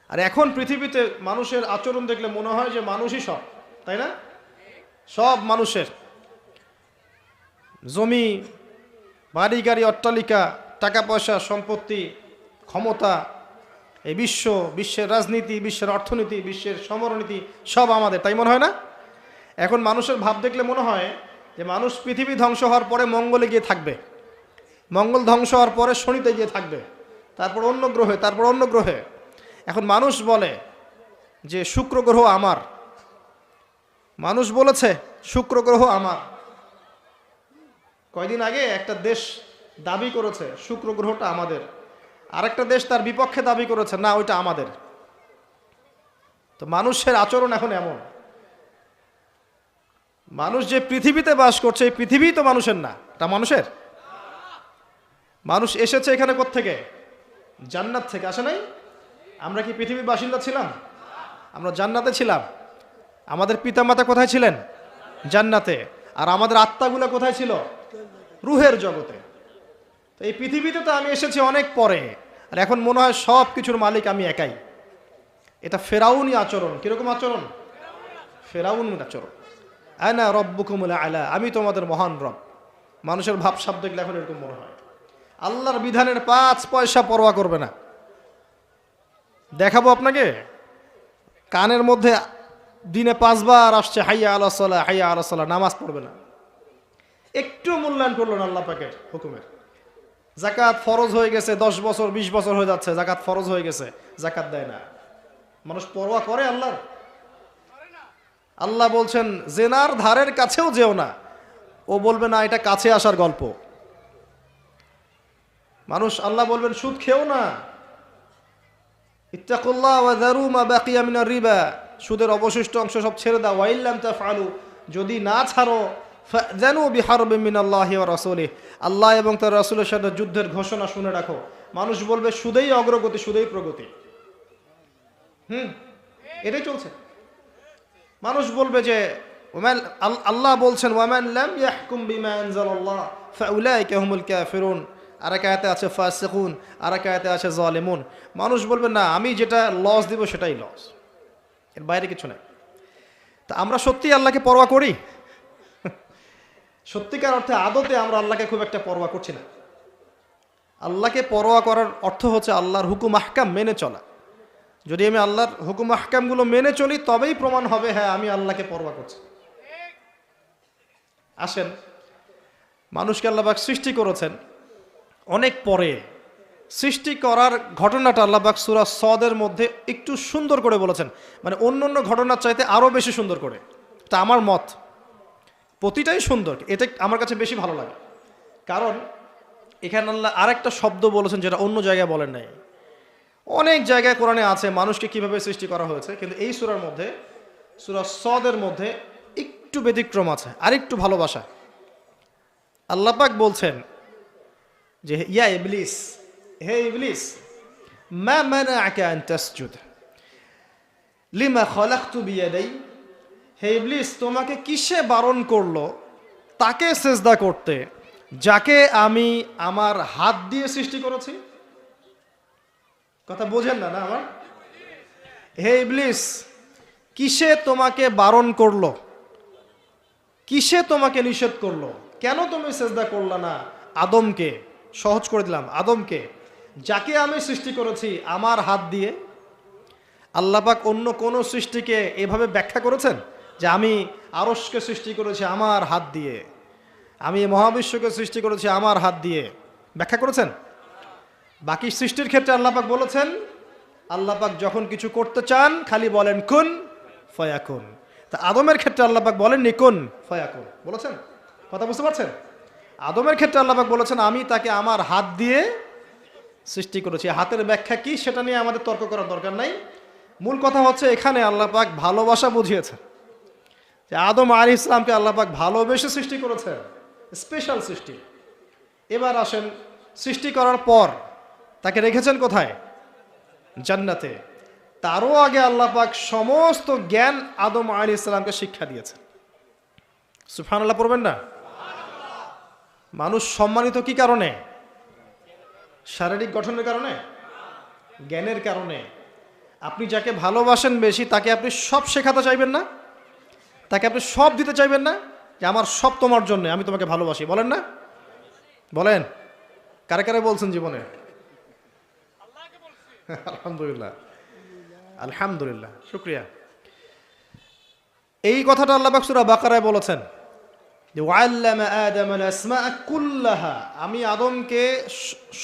আর এখন পৃথিবীতে মানুষের আচরণ দেখলে মনে হয় যে মানুষই সব, তাই না? সব মানুষের জমি, বাড়ি গাড়ি, অট্টালিকা, টাকা পয়সা, সম্পত্তি, ক্ষমতা, এই বিশ্বের রাজনীতি, বিশ্বের অর্থনীতি, বিশ্বের সমরনীতি সব আমাদের, তাই মনে হয় না? এখন মানুষের ভাব দেখলে মনে হয় যে মানুষ পৃথিবী ধ্বংস হওয়ার পরে মঙ্গলে গিয়ে থাকবে, মঙ্গল ধ্বংস হওয়ার পরে শনিতে গিয়ে থাকবে, তারপর অন্য গ্রহে, তারপর অন্য গ্রহে। এখন মানুষ বলে যে শুক্র গ্রহ আমার, মানুষ বলেছে শুক্র গ্রহ আমার। কয়দিন আগে একটা দেশ দাবি করেছে শুক্র গ্রহটা আমাদের, আরেকটা দেশ তার বিপক্ষে দাবি করেছে না ওইটা আমাদের। তো মানুষের আচরণ এখন এমন। মানুষ যে পৃথিবীতে বাস করছে এই পৃথিবী তো মানুষের না, তা মানুষের। মানুষ এসেছে এখানে কোত্থেকে? জান্নাত থেকে, আসে নাই? আমরা কি পৃথিবীর বাসিন্দা ছিলাম? আমরা জান্নাতে ছিলাম। আমাদের পিতামাতা কোথায় ছিলেন? জান্নাতে। আর আমাদের আত্মাগুলো কোথায় ছিল? রুহের জগতে। তো এই পৃথিবীতে তো আমি এসেছি অনেক পরে, আর এখন মনে হয় সব কিছুর মালিক আমি একাই। এটা ফেরাউনি আচরণ। কিরকম আচরণ? ফেরাউনি আচরণ। আনা রব্বুকুমুল আলা, আমি তোমাদের মহান রব। মানুষের ভাবসাব দেখলে এখন এরকম মনে হয়। আল্লাহর বিধানের 5 পয়সা পরোয়া করবে না। দেখাবো আপনাকে, কানের মধ্যে দিনে 5 বার আসছে হাইয়া আলা সালাহ, হাইয়া আলা সালাহ, নামাজ পড়বে না। একটু মূল্যায়ন করলো না আল্লাহ পাকের হুকুমের। জাকাত ফরজ হয়ে গেছে, 10 বছর 20 বছর হয়ে যাচ্ছে, জাকাত ফরজ হয়ে গেছে, জাকাত দেয় না। মানুষ পরোয়া করে আল্লাহর? আল্লাহ বলছেন জেনার ধারের কাছেও যেও না, ও বলবে না এটা কাছে আসার গল্প। মানুষ আল্লাহ বলবেন সুদ খেও না, ইত্তাকুল্লাহ ওয়া যারু মা বাকিয়া মিনার রিবা, সুদের অবশিষ্ট অংশ সব ছেড়ে দাও। ওয়া ইল্লাম তাফআলু, যদি না ছাড়ো ফাযানু বিহারবিন মিনাল্লাহি ওয়া রাসূলিহি, আল্লাহ এবং তার রাসূলের সাথে যুদ্ধের ঘোষণা শুনে রাখো। মানুষ বলবে সুদেই অগ্রগতি, সুদেই প্রগতি। এটাই চলছে। মানুষ বলবে যে আল্লাহ বলছেন ওয়ামান লাম ইয়াহকুম বিমা আনজালাল্লাহ ফাউলাইকা হুমুল কাফিরুন, আর এক আয়াতে আছে ফাসিকুন, আর এক আয়াতে আছে জালিমুন। মানুষ বলবে না আমি যেটা লস দিব সেটাই লস, এর বাইরে কিছু নাই। তা আমরা সত্যি আল্লাহকে পরোয়া করি? সত্যিকার অর্থে আদতে আমরা আল্লাহকে খুব একটা পরোয়া করছি না। আল্লাহকে পরোয়া করার অর্থ হচ্ছে আল্লাহর হুকুম আহকাম মেনে চলা। যদি আমি আল্লাহর হুকুম আহকামগুলো মেনে চলি তবেই প্রমাণ হবে হ্যাঁ আমি আল্লাহকে পরোয়া করছি। আসেন, মানুষকে আল্লাহ পাক সৃষ্টি করেছেন অনেক পরে। সৃষ্টি করার ঘটনাটা আল্লাহ পাক সূরা সদের মধ্যে একটু সুন্দর করে বলেছেন, মানে অন্য অন্য ঘটনার চাইতে আরও বেশি সুন্দর করে। এটা আমার মত, প্রতিটাই সুন্দর, এটা আমার কাছে বেশি ভালো লাগে। কারণ এখানে আল্লাহ আরেকটা শব্দ বলেছেন যেটা অন্য জায়গায় বলেন নাই। অনেক জায়গায় কোরআনে আছে মানুষকে কিভাবে সৃষ্টি করা হয়েছে, কিন্তু এই সূরার মধ্যে, সূরা সদের মধ্যে একটু ব্যতিক্রম আছে, আর একটু ভালোবাসা। আল্লাহ পাক বলছেন যে ইয়া ইবলিস, হে ইবলিস, মা মানাআকা আন তাসজুদ লিমা খলাকতু বিয়াদাই, হে ইবলিস তোমাকে কিসে বারণ করলো তাকে সেজদা করতে যাকে আমি আমার হাত দিয়ে সৃষ্টি করেছি? কথা বোঝেন না আমার? হে ইবলিস কিসে তোমাকে বারণ করলো, কিসে তোমাকে নিষেধ করলো, কেন তুমি সেজদা করলা না আদমকে? সহজ করে দিলাম, আদমকে যাকে আমি সৃষ্টি করেছি আমার হাত দিয়ে। আল্লাহ পাক অন্য কোন সৃষ্টিকে এভাবে ব্যাখ্যা করেছেন যে আমি আরশকে সৃষ্টি করেছি আমার হাত দিয়ে, আমি মহাবিশ্বকে সৃষ্টি করেছি আমার হাত দিয়ে? ব্যাখ্যা করেছেন? বাকি সৃষ্টির ক্ষেত্রে আল্লাহ পাক বলেছেন, আল্লাহ পাক যখন কিছু করতে চান খালি বলেন কুন ফায়াকুন। তা আদমের ক্ষেত্রে আল্লাহ পাক বলেননি কুন ফায়াকুন, বলেছেন? কথা বুঝতে পারছেন? আদমের ক্ষেত্রে আল্লাহ পাক বলেছেন আমি তাকে আমার হাত দিয়ে সৃষ্টি করেছি। হাতের ব্যাখ্যা কি সেটা নিয়ে আমাদের তর্ক করার দরকার নাই। মূল কথা হচ্ছে এখানে আল্লাহ পাক ভালোবাসা বুঝিয়েছেন যে আদম আলাইহিস সালামকে আল্লাহ পাক ভালোবেসে সৃষ্টি করেছেন, স্পেশাল সৃষ্টি। এবার আসেন, সৃষ্টি করার পর তাকে রেখেছেন কোথায়? জান্নাতে। তারও আগে আল্লাহ পাক সমস্ত জ্ঞান আদম আলাইহিস সালামকে শিক্ষা দিয়েছেন। সুবহানাল্লাহ পড়বেন না? মানুষ সম্মানিত কি কারণে? শারীরিক গঠনের কারণে? জ্ঞানের কারণে। আপনি যাকে ভালোবাসেন বেশি তাকে আপনি সব শেখাতে চাইবেন না? তাকে আপনি সব দিতে চাইবেন না? যে আমার সব তোমার জন্য, আমি তোমাকে ভালোবাসি, বলেন না? বলেন, কারে কারে বলছেন জীবনে? আলহামদুলিল্লাহ, আলহামদুলিল্লাহ, শুকরিয়া। এই কথাটা আল্লাহ পাক সূরা বাকারায় বলেছেন যে ওয়াল্লামা আদামাল আসমাআ কুল্লাহা, আমি আদমকে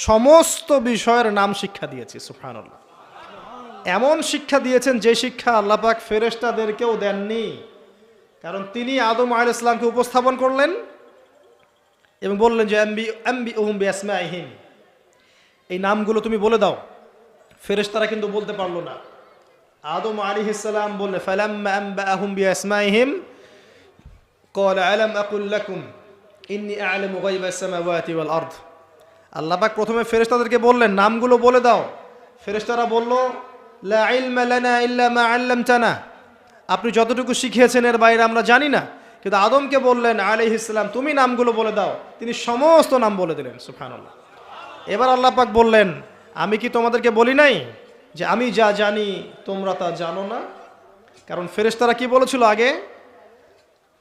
সমস্ত বিষয়ের নাম শিক্ষা দিয়েছি। সুবহানাল্লাহ। এমন শিক্ষা দিয়েছেন যে শিক্ষা আল্লাহ পাক ফেরেশতাদেরকেও দেননি। কারণ তিনি আদম আলাইহিস সালামকে উপস্থাপন করলেন এবং বললেন যে আম্বিউহুম বিআসমাইহিম, এই নামগুলো তুমি বলে দাও। ফেরেশতারা কিন্তু বলতে পারলো না। আদম আলাইহিস সালাম বললেন ফালাম্মা আম্বাআহুম বিআসমাইহিম ক্বালা আলাম আকুল লাকুম ইন্নী আ'লামু গায়বাস সামাওয়াতি ওয়াল আরদ। আল্লাহ পাক প্রথমে ফেরেশতাদেরকে বললেন নামগুলো বলে দাও। ফেরেশতারা বলল লা ইলমা লানা ইল্লা মা আল্লামতানা, আপনি যতটুকু শিখিয়েছেন এর বাইরে আমরা জানি না। কিন্তু আদমকে বললেন আলাইহিস সালাম তুমি নামগুলো বলে দাও, তিনি সমস্ত নাম বলে দিলেন। সুবহানাল্লাহ। এবার আল্লাহ পাক বললেন আমি কি তোমাদেরকে বলি নাই যে আমি যা জানি তোমরা তা জানো না? কারণ ফেরেশতারা কি বলেছিল আগে?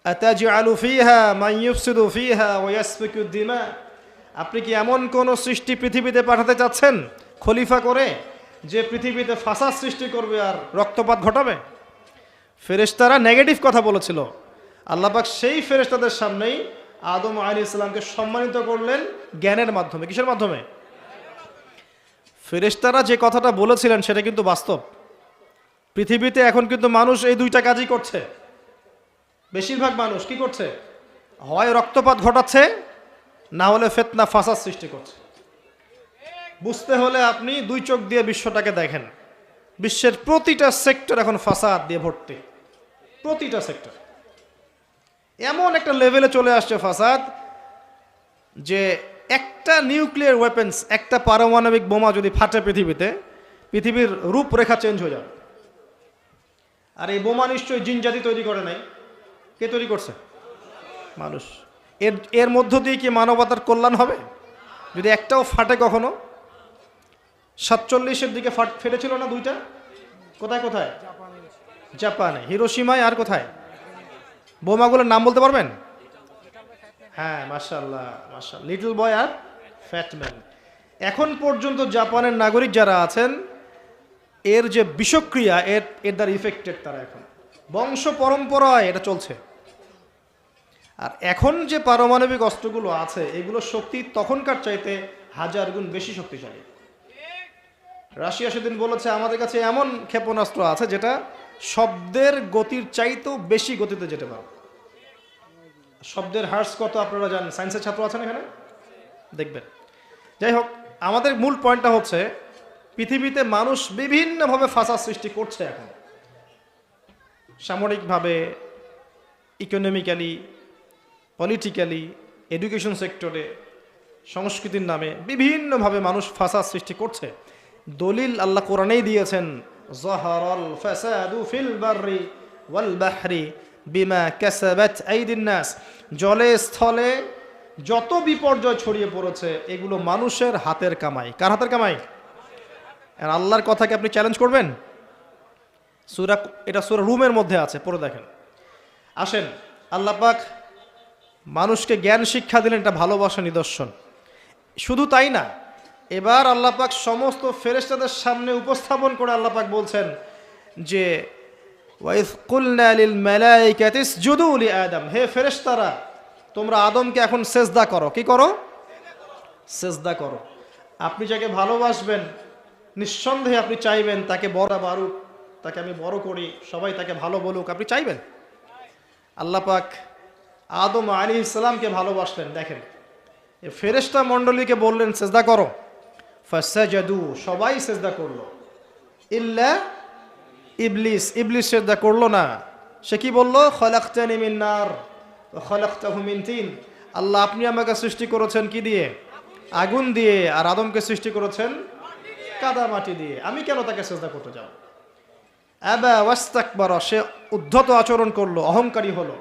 আতাজআলু ফিহা মান ইউফসিদু ফিহা ওয়া ইয়াসফিকু দিমা, আপনি কি এমন কোন সৃষ্টি পৃথিবীতে পাঠাতে চাচ্ছেন খলিফা করে যে পৃথিবীতে ফাসাদ সৃষ্টি করবে আর রক্তপাত ঘটাবে? ফেরেশতারা নেগেটিভ কথা বলেছিল। আল্লাহ পাক সেই ফেরেশতাদের সামনেই আদম আলাইহিস সালামকে সম্মানিত করলেন জ্ঞানের মাধ্যমে। কিসের মাধ্যমে? ফেরেশতারা যে কথাটা বলেছিলেন সেটা কিন্তু বাস্তব। পৃথিবীতে এখন কিন্তু মানুষ এই দুইটা কাজই করছে। বেশিরভাগ মানুষ কি করছে? হয় রক্তপাত ঘটাচ্ছে, না হলে ফিতনা ফাসাদ সৃষ্টি করছে। বুঝতে হলে আপনি দুই চোখ দিয়ে বিশ্বটাকে দেখেন। বিশ্বের প্রতিটা সেক্টর এখন ফাসাদ দিয়ে ভর্তি, প্রতিটা সেক্টর। এমন একটা লেভেলে চলে আসছে ফাসাদ যে একটা নিউক্লিয়ার ওয়েপেন্স, একটা পারমাণবিক বোমা যদি ফাটে পৃথিবীতে, পৃথিবীর রূপরেখা চেঞ্জ হয়ে যাবে। আর এই বোমা নিশ্চয়ই জিন জাতি তৈরি করে নাই। কে তৈরি করছে? মানুষ। এর মধ্য দিয়ে কি মানবতার কল্যাণ হবে যদি একটাও ফাটে? কখনো 47-এর দিকে ফেটেছিল না দুইটা? কোথায় কোথায়? জাপানে, হিরোশিমায়, আর কোথায়? বোমাগুলোর নাম বলতে পারবেন? হ্যাঁ, মাশাআল্লাহ মাশাআল্লাহ, লিটল বয় আর ফ্যাটম্যান। এখন পর্যন্ত জাপানের নাগরিক যারা আছেন এর যে বিষক্রিয়া, এর দ্বারা ইফেক্টেড তারা। এখন বংশ পরম্পরায় এটা চলছে। আর এখন যে পারমাণবিক অস্ত্রগুলো আছে এগুলো শক্তি তখনকার চাইতে 1000 গুণ বেশি শক্তিশালী। রাশিয়া সেদিন বলেছে আমাদের কাছে এমন ক্ষেপণাস্ত্র আছে যেটা শব্দের গতির চাইতেও বেশি গতিতে যেতে পারে। শব্দের হার্স কত আপনারা জানেন? সায়েন্সের ছাত্র আছেন এখানে? দেখবেন। যাই হোক, আমাদের মূল পয়েন্টটা হচ্ছে পৃথিবীতে মানুষ বিভিন্নভাবে ফাসাদ সৃষ্টি করছে এখন, সামরিকভাবে, ইকোনমিক্যালি, পলিটিক্যালি, এডুকেশন সেক্টরে, সংস্কৃতির নামে বিভিন্নভাবে মানুষ ফাসাদ সৃষ্টি করছে। দলিল আল্লাহ কোরআনেই দিয়েছেন, যাহারাল ফাসাদু ফিল বাররি ওয়াল বাহরি বিমা কাসাবাত আইদিন নাস। জলে স্থলে যত বিপর্যয় ছড়িয়ে পড়েছে এগুলো মানুষের হাতের কামাই। কার হাতের কামাই? আর আল্লাহর কথাকে আপনি চ্যালেঞ্জ করবেন? এটা সূরা রুমের মধ্যে আছে, পড়ে দেখেন। আসেন, আল্লাহ পাক মানুষকে জ্ঞান শিক্ষা দিলেন, এটা ভালোবাসা নিদর্শন। শুধু তাই না, এবার আল্লাহ পাক সমস্ত ফেরেশতাদের সামনে উপস্থাপন করে আল্লাহ পাক বলছেন যে ওয়াইজ কুলনা লিল মালাইকাতি ইসজুদু লি আদম, হে ফেরেশতারা তোমরা আদমকে এখন সেজদা করো। কি করো? সেজদা করো। আপনি যাকে ভালোবাসবেন নিঃসন্দেহে আপনি চাইবেন তাকে বড় বারুক, তাকে আমি বড় করি, সবাই তাকে ভালো বলুক, আপনি চাইবেন। আল্লাহ পাক আদম আলাইহিস সালামকে ভালোবাসলেন। দেখেন, ফেরেশতা মণ্ডলীকে বললেন সেজদা করো, ফাসাজাদু, সবাই সেজদা করলো, ইল্লা ইবলিস, ইবলিস সেজদা করলো না। সে কি বলল? খলাকতানি মিন নার ওয়া খলাকতাহু মিন তিন, আল্লাহ আপনি আমাকে সৃষ্টি করেছেন কি দিয়ে? আগুন দিয়ে, আর আদমকে সৃষ্টি করেছেন কাদা মাটি দিয়ে, আমি কেন তাকে সেজদা করতে যাব? আবা ওয়াস্তাকবারা, সে উদ্ধত আচরণ করলো, অহংকারী হলো,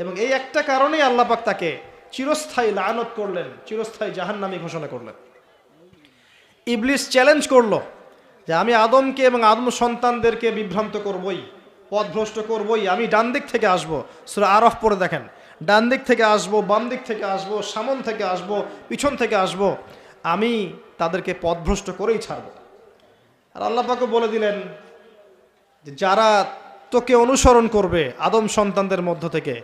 এবং এই একটা কারণেই আল্লাহ পাক তাকে চিরস্থায়ী লানত করলেন, চিরস্থায়ী জাহান্নামী ঘোষণা করলেন। ইবলিস চ্যালেঞ্জ করলো যে আমি আদমকে এবং আদম সন্তানদেরকে বিভ্রান্ত করবই, পথভ্রষ্ট করবই, আমি ডান দিক থেকে আসবো। সূরা আরাফ পড়ে দেখেন, ডান দিক থেকে আসবো, বাম দিক থেকে আসবো, সামন থেকে আসবো, পিছন থেকে আসবো, আমি তাদেরকে পথভ্রষ্ট করেই ছাড়ব। আর আল্লাহ পাকও বলে দিলেন যে যারা তোকে অনুসরণ করবে আদম সন্তানদের মধ্য থেকে,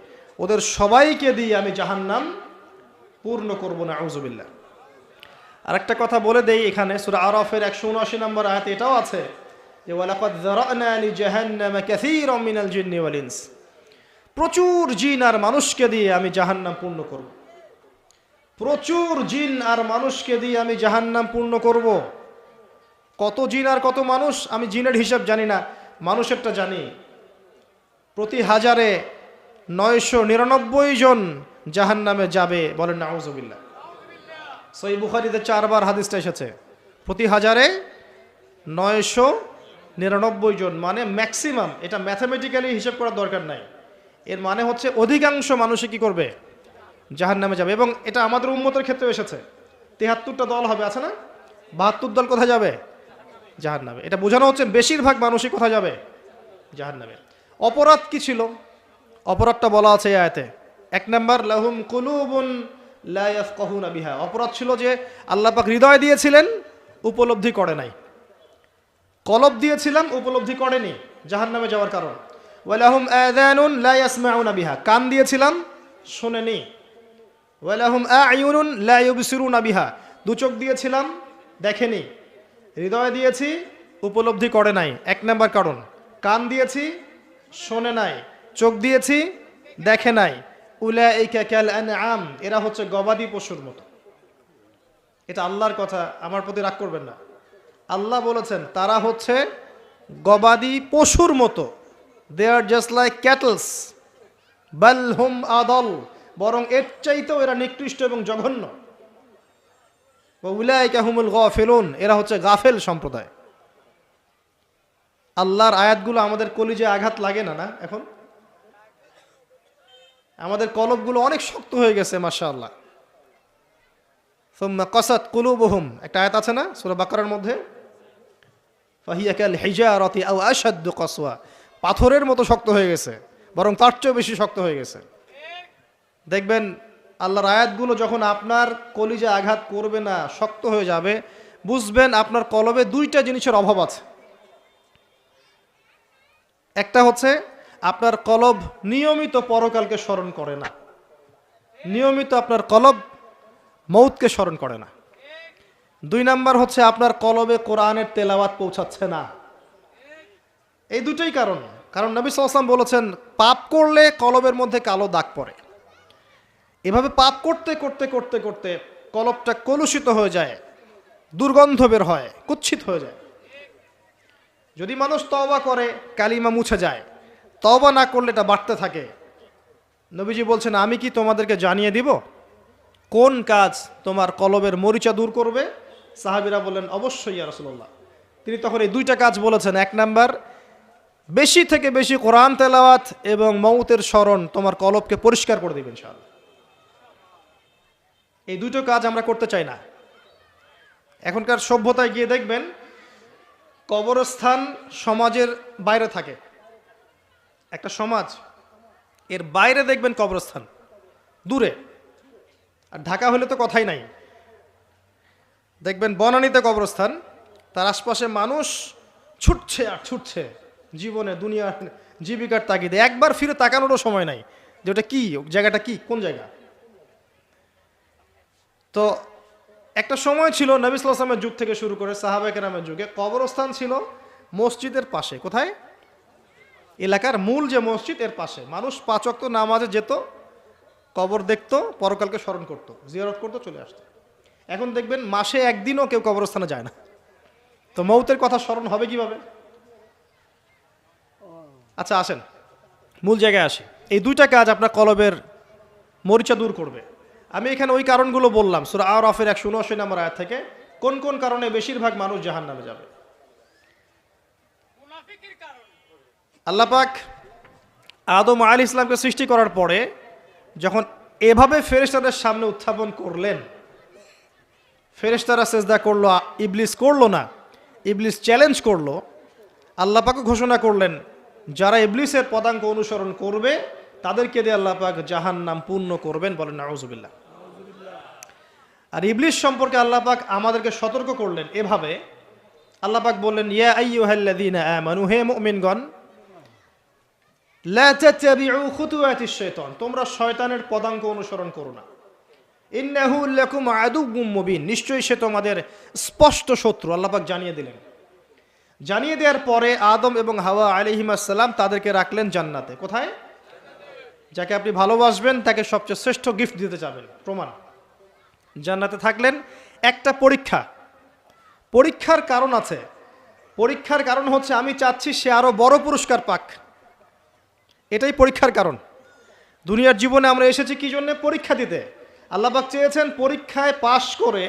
ওদের সবাইকে দিয়ে আমি জাহান্নাম পূর্ণ করব না, আউযুবিল্লাহ। আর একটা কথা বলে দেই, এখানে সূরা আরাফের 179 নম্বর আয়াতে এটাও আছে যে ওয়ালাকাদ যারানা লি জাহান্নামা কাসীরাম মিনাল জিন্নি ওয়াল ইনস, প্রচুর জিন আর মানুষকে দিয়ে আমি জাহান্নাম পূর্ণ করব। প্রচুর জিন আর মানুষকে দিয়ে আমি জাহান্নাম পূর্ণ করব। কত জিন আর কত মানুষ আমি জিনের হিসাব জানি না, মানুষেরটা জানি। প্রতি হাজারে 999 জন জাহান্নামে যাবে, বলেন নাউযুবিল্লাহ। সহিহ বুখারীতে 4 বার হাদিসটা এসেছে, প্রতি হাজারে 999 জন, মানে ম্যাক্সিমাম। এটা ম্যাথামেটিক্যালি হিসাব করার দরকার নাই, এর মানে হচ্ছে অধিকাংশ মানুষই কি করবে? জাহান্নামে যাবে। এবং এটা আমাদের উম্মতের ক্ষেত্রেও এসেছে, 73টা দল হবে, আছে না? 72 দল কোথায় যাবে? জাহান্নামে। এটা বোঝানো হচ্ছে বেশিরভাগ মানুষই কোথায় যাবে? জাহান্নামে। অপরাধ কি ছিল? অপরাধটা বলা আছে এই আয়াতে। 1 নাম্বার, লাহুম কুলুবুন লা ইয়াফকাহুনা বিহা, অপরাধ ছিল যে আল্লাহ পাক হৃদয় দিয়েছিলেন, উপলব্ধি করে নাই। কলব দিয়েছিলাম, উপলব্ধি করেনি, জাহান্নামে যাওয়ার কারণ। ওয়ালাহুম আযানুন লা ইয়াসমাউনা বিহা, কান দিয়েছিলাম, শোনেনি। ওয়ালাহুম আ'য়ুনুন লা ইউবসিরুনা বিহা, দু চোখ দিয়েছিলাম, দেখেনি। হৃদয় দিয়েছি, উপলব্ধি করে নাই, 1 নাম্বার কারণ। কান দিয়েছি, শোনে নাই। চোখ দিয়েছি, দেখে নাই। উলাইকা কাল আনআম, এরা হচ্ছে গবাদি পশুর মতো। এটা আল্লাহর কথা, আমার প্রতি রাগ করবেন না। আল্লাহ বলেছেন তারা হচ্ছে গবাদি পশুর মতো। দে আর জাস্ট লাইক ক্যাটলস, বাল হুম আদল, বরং এর চাইতেও এরা নিকৃষ্ট এবং জঘন্য। উলাইকা হুমুল গাফিলুন, এরা হচ্ছে গাফেল সম্প্রদায়। আল্লাহর আয়াতগুলো আমাদের কলিজে আঘাত লাগে না? না, এখন আমাদের কলবগুলো অনেক শক্ত হয়ে গেছে, মাশাআল্লাহ। সুম্মা কাসাত কুলুবুহুম, একটা আয়াত আছে না সূরা বাকারার মধ্যে, ফাহিয়া কাল হিজারাতি আও আশাদ্দু কাসওয়া, পাথরের মতো শক্ত হয়ে গেছে, বরং তার চেয়েও বেশি শক্ত হয়ে গেছে। দেখবেন আল্লাহর আয়াতগুলো যখন আপনার কলিজে আঘাত করবে না, শক্ত হয়ে যাবে, বুঝবেন আপনার কলবে 2টা জিনিসের অভাব আছে। একটা হচ্ছে আপনার কলব নিয়মিত পরকালকে স্মরণ করে না, নিয়মিত আপনার কলব মৌতকে স্মরণ করে না। 2 নাম্বার হচ্ছে আপনার কলবে কোরআনের তেলাওয়াত পৌঁছাচ্ছে না। এই দুটোই কারণ। কারণ নবী সাল্লাল্লাহু আলাইহি ওয়াসাল্লাম বলেছেন পাপ করলে কলবের মধ্যে কালো দাগ পড়ে। এভাবে পাপ করতে করতে করতে করতে কলবটা কলুষিত হয়ে যায়, দুর্গন্ধ বের হয়, কুৎসিত হয়ে যায়। যদি মানুষ তওবা করে কালিমা মুছে যায়, তওবা না করলে এটা বাড়তে থাকে। নবীজি বলছেন, আমি কি তোমাদেরকে জানিয়ে দিব কোন কাজ তোমার কলবের মরিচা দূর করবে? সাহাবীরা বললেন, অবশ্যই ইয়া রাসূলুল্লাহ। তিনি তখন এই দুইটা কাজ বলেছেন। এক নাম্বার, বেশি থেকে বেশি কোরআন তেলাওয়াত এবং মউতের স্মরণ তোমার কলবকে পরিষ্কার করে দিবেন ইনশাআল্লাহ। এই দুটো কাজ আমরা করতে চাই না। এখনকার সভ্যতায় গিয়ে দেখবেন কবরস্থান সমাজের বাইরে থাকে। একটা সমাজ, এর বাইরে দেখবেন কবরস্থান দূরে। আর ঢাকা হলে তো কথাই নাই। দেখবেন বনানীতে কবরস্থান, তার আশপাশে মানুষ ছুটছে আর ছুটছে জীবনে, দুনিয়ার জীবিকার তাগিদে। একবার ফিরে তাকানোরও সময় নাই যে ওটা কি, জায়গাটা কি, কোন জায়গা। তো একটা সময় ছিল নবী সাল্লাল্লাহু আলাইহি ওয়াসাল্লামের যুগ থেকে শুরু করে সাহাবায়ে কেরামের যুগে কবরস্থান ছিল মসজিদের পাশে। কোথায়? এলাকার মূল যে মসজিদ এর পাশে। মানুষ 5 ওয়াক্ত নামাজে যেত, কবর দেখতো, পরকালকে স্মরণ করতো, জিয়ারত করতো, চলে আসতো। এখন দেখবেন মাসে একদিনও কেউ কবরস্থানে যায় না। তো মৌতের কথা স্মরণ হবে কিভাবে? আচ্ছা আসেন মূল জায়গায় আসি। এই দুইটা কাজ আপনার কলবের মরিচা দূর করবে। আমি এখানে ওই কারণগুলো বললাম সূরা আরাফের 179 নম্বর আয়াত থেকে, কোন কোন কারণে বেশিরভাগ মানুষ জাহান্নামে যাবে। আল্লাহ পাক আদম আলাইহিস সালামকে সৃষ্টি করার পরে যখন এভাবে ফেরেশতাদের সামনে উত্থাপন করলেন, ফেরেশতারা সিজদা করলো, ইবলিস করলো না। ইবলিস চ্যালেঞ্জ করলো। আল্লাহ পাক ঘোষণা করলেন, যারা ইবলিসের পদাঙ্ক অনুসরণ করবে তাদেরকে দিয়ে আল্লাহ পাক জাহান্নাম পূর্ণ করবেন। বলেন নাউযুবিল্লাহ। আর ইবলিস সম্পর্কে আল্লাহ পাক আমাদেরকে সতর্ক করলেন এভাবে। আল্লাহ পাক বললেন, ইয়া আইয়ুহাল্লাযীনা আমানু, হে মুমিনগণ, লা তাত্তাবিউ খুতুওয়াতিশ শাইতান, তোমরা শয়তানের পদাঙ্ক অনুসরণ করো না। ইন্নাহু লাকুম আদুউম মুবিন, নিশ্চয়ই সে তোমাদের স্পষ্ট শত্রু। আল্লাহ পাক জানিয়ে দিলেন। জানিয়ে দেওয়ার পরে আদম এবং হাওয়া আলাইহিস সালাম তাদেরকে রাখলেন জান্নাতে। কোথায়? যাকে আপনি ভালোবাসবেন তাকে সবচেয়ে শ্রেষ্ঠ গিফট দিতে যাবেন, প্রমাণ। জান্নাতে থাকলেন। একটা পরীক্ষার কারণ আছে। পরীক্ষার কারণ হচ্ছে আমি চাচ্ছি সে আরো বড় পুরস্কার পাক। এটাই পরীক্ষার কারণ। দুনিয়ার জীবনে আমরা এসেছি কি জন্য? পরীক্ষা দিতে। আল্লাহ পাক চেয়েছেন পরীক্ষায় পাশ করে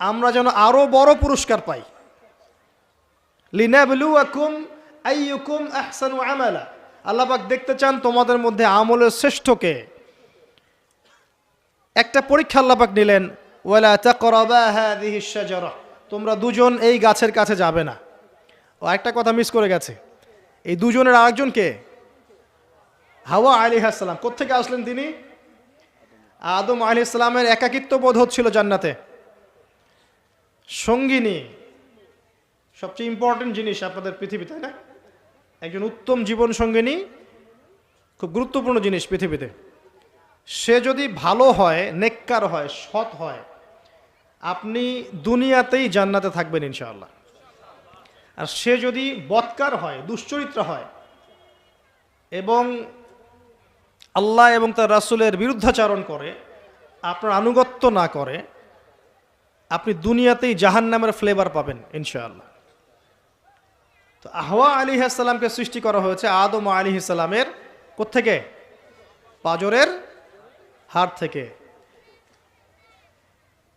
আমরা যেন আরো বড় পুরস্কার পাই। লিনাবলুয়াকুম আইয়ুকুম আহসানু আমালা, আল্লাহ পাক দেখতে চান তোমাদের মধ্যে আমলের শ্রেষ্ঠকে। একটা পরীক্ষা আল্লাহ পাক নিলেন, ওয়ালা তাকরাবা হাযিহিশ শাজারা, তোমরা দুজন এই গাছের কাছে যাবে না। ও একটা কথা মিস করে গেছে, এই দুজনের আরেকজন কে? হাওয়া আলাইহিস সালাম। কোত্থেকে আসলেন তিনি? আদম আলাইহিস সালামের একাকিত্ব বোধ হচ্ছিল জান্নাতে। সঙ্গিনী সবচেয়ে ইম্পর্টেন্ট জিনিস আপনাদের পৃথিবীতে, তাই না? একজন উত্তম জীবন সঙ্গিনী খুব গুরুত্বপূর্ণ জিনিস পৃথিবীতে। সে যদি ভালো হয়, নেককার হয়, সৎ হয়, আপনি দুনিয়াতেই জান্নাতে থাকবেন ইনশাআল্লাহ। আর সে যদি বদকার হয়, দুশ্চরিত্র হয় এবং আল্লাহ এবং তার রাসূলের বিরুদ্ধাচরণ করে, আপনার আনুগত্য না করে, আপনি দুনিয়াতেই জাহান্নামের ফ্লেভার পাবেন ইনশাআল্লাহ। তো হাওয়া আলাইহিস সালামকে সৃষ্টি করা হয়েছে আদম আলাইহিস সালামের কোত্থেকে? পাঁজরের হাড় থেকে।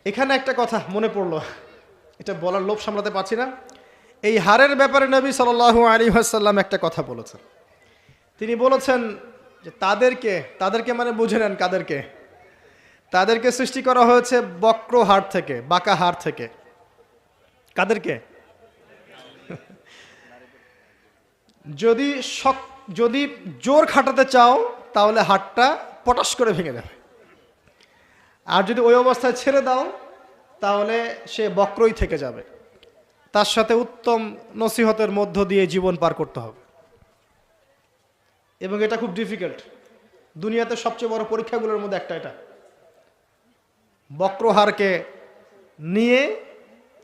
এখানে একটা কথা মনে পড়লো, এটা বলার লোভ সামলাতে পারছি না। এই হাড়ের ব্যাপারে নবী সাল্লাল্লাহু আলাইহি ওয়াসাল্লাম একটা কথা বলেছেন। তিনি বলেছেন যে তাদেরকে মানে বুঝে নেন কাদেরকে? তাদেরকে সৃষ্টি করা হয়েছে বক্র হাড় থেকে, বাঁকা হাড় থেকে। কাদেরকে? যদি জোর খাটাতে চাও তাহলে হাড়টা পটাশ করে ভেঙে যাবে, আর যদি ওই অবস্থায় ছেড়ে দাও তাহলে সে বক্রই থেকে যাবে। তার সাথে উত্তম নসিহতের মধ্য দিয়ে জীবন পার করতে হবে, এবং এটা খুব ডিফিকাল্ট। দুনিয়াতে সবচেয়ে বড় পরীক্ষাগুলোর মধ্যে একটা এটা। বক্রহারকে নিয়ে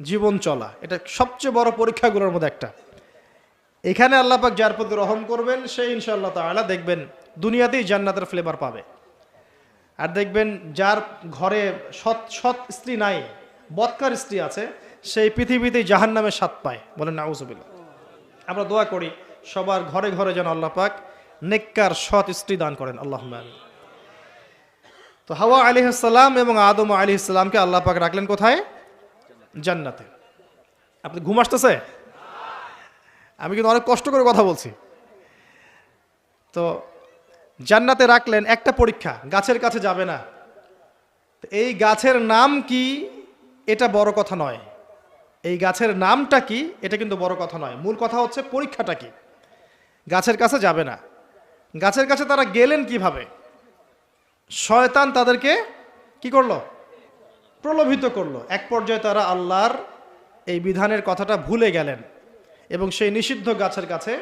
জীবন চলা, এটা সবচেয়ে বড় পরীক্ষাগুলোর মধ্যে একটা। এখানে আল্লাহ পাক যার প্রতি রহম করবেন সে ইনশাআল্লাহ তাআলা দেখবেন দুনিয়াতেই জান্নাতের ফ্লেভার পাবে। আর দেখবেন যার ঘরে সৎ স্ত্রী নাই, বদকার স্ত্রী আছে, সেই পৃথিবীতেই জাহান্নামের স্বাদ পায়। বলেন নাউজুবিল্লাহ। আমরা দোয়া করি সবার ঘরে ঘরে যেন আল্লাহ পাক নেককার সৎ স্ত্রী দান করেন, আল্লাহুম্মা আমিন। তো হাওয়া আলাইহিস সালাম এবং আদম আলাইহিস সালামকে আল্লাহ পাক রাখলেন কোথায়? জান্নাতে। আপনি ঘুম আসতেছে? আমি কিন্তু অনেক কষ্ট করে কথা বলছি। তো জান্নাতে রাখলেন, একটা পরীক্ষা, গাছের কাছে যাবে না। এই গাছের নাম কি এটা বড় কথা নয়, এই গাছের নামটা কি এটা কিন্তু বড় কথা নয়, মূল কথা হচ্ছে পরীক্ষাটা কি। গাছের কাছে যাবে না। গাছের কাছে তারা গেলেন কিভাবে? শয়তান তাদেরকে কি করলো? প্রলোভিত করলো। এক পর্যায়ে তারা আল্লাহর এই বিধানের কথাটা ভুলে গেলেন এবং সেই নিষিদ্ধ গাছের কাছে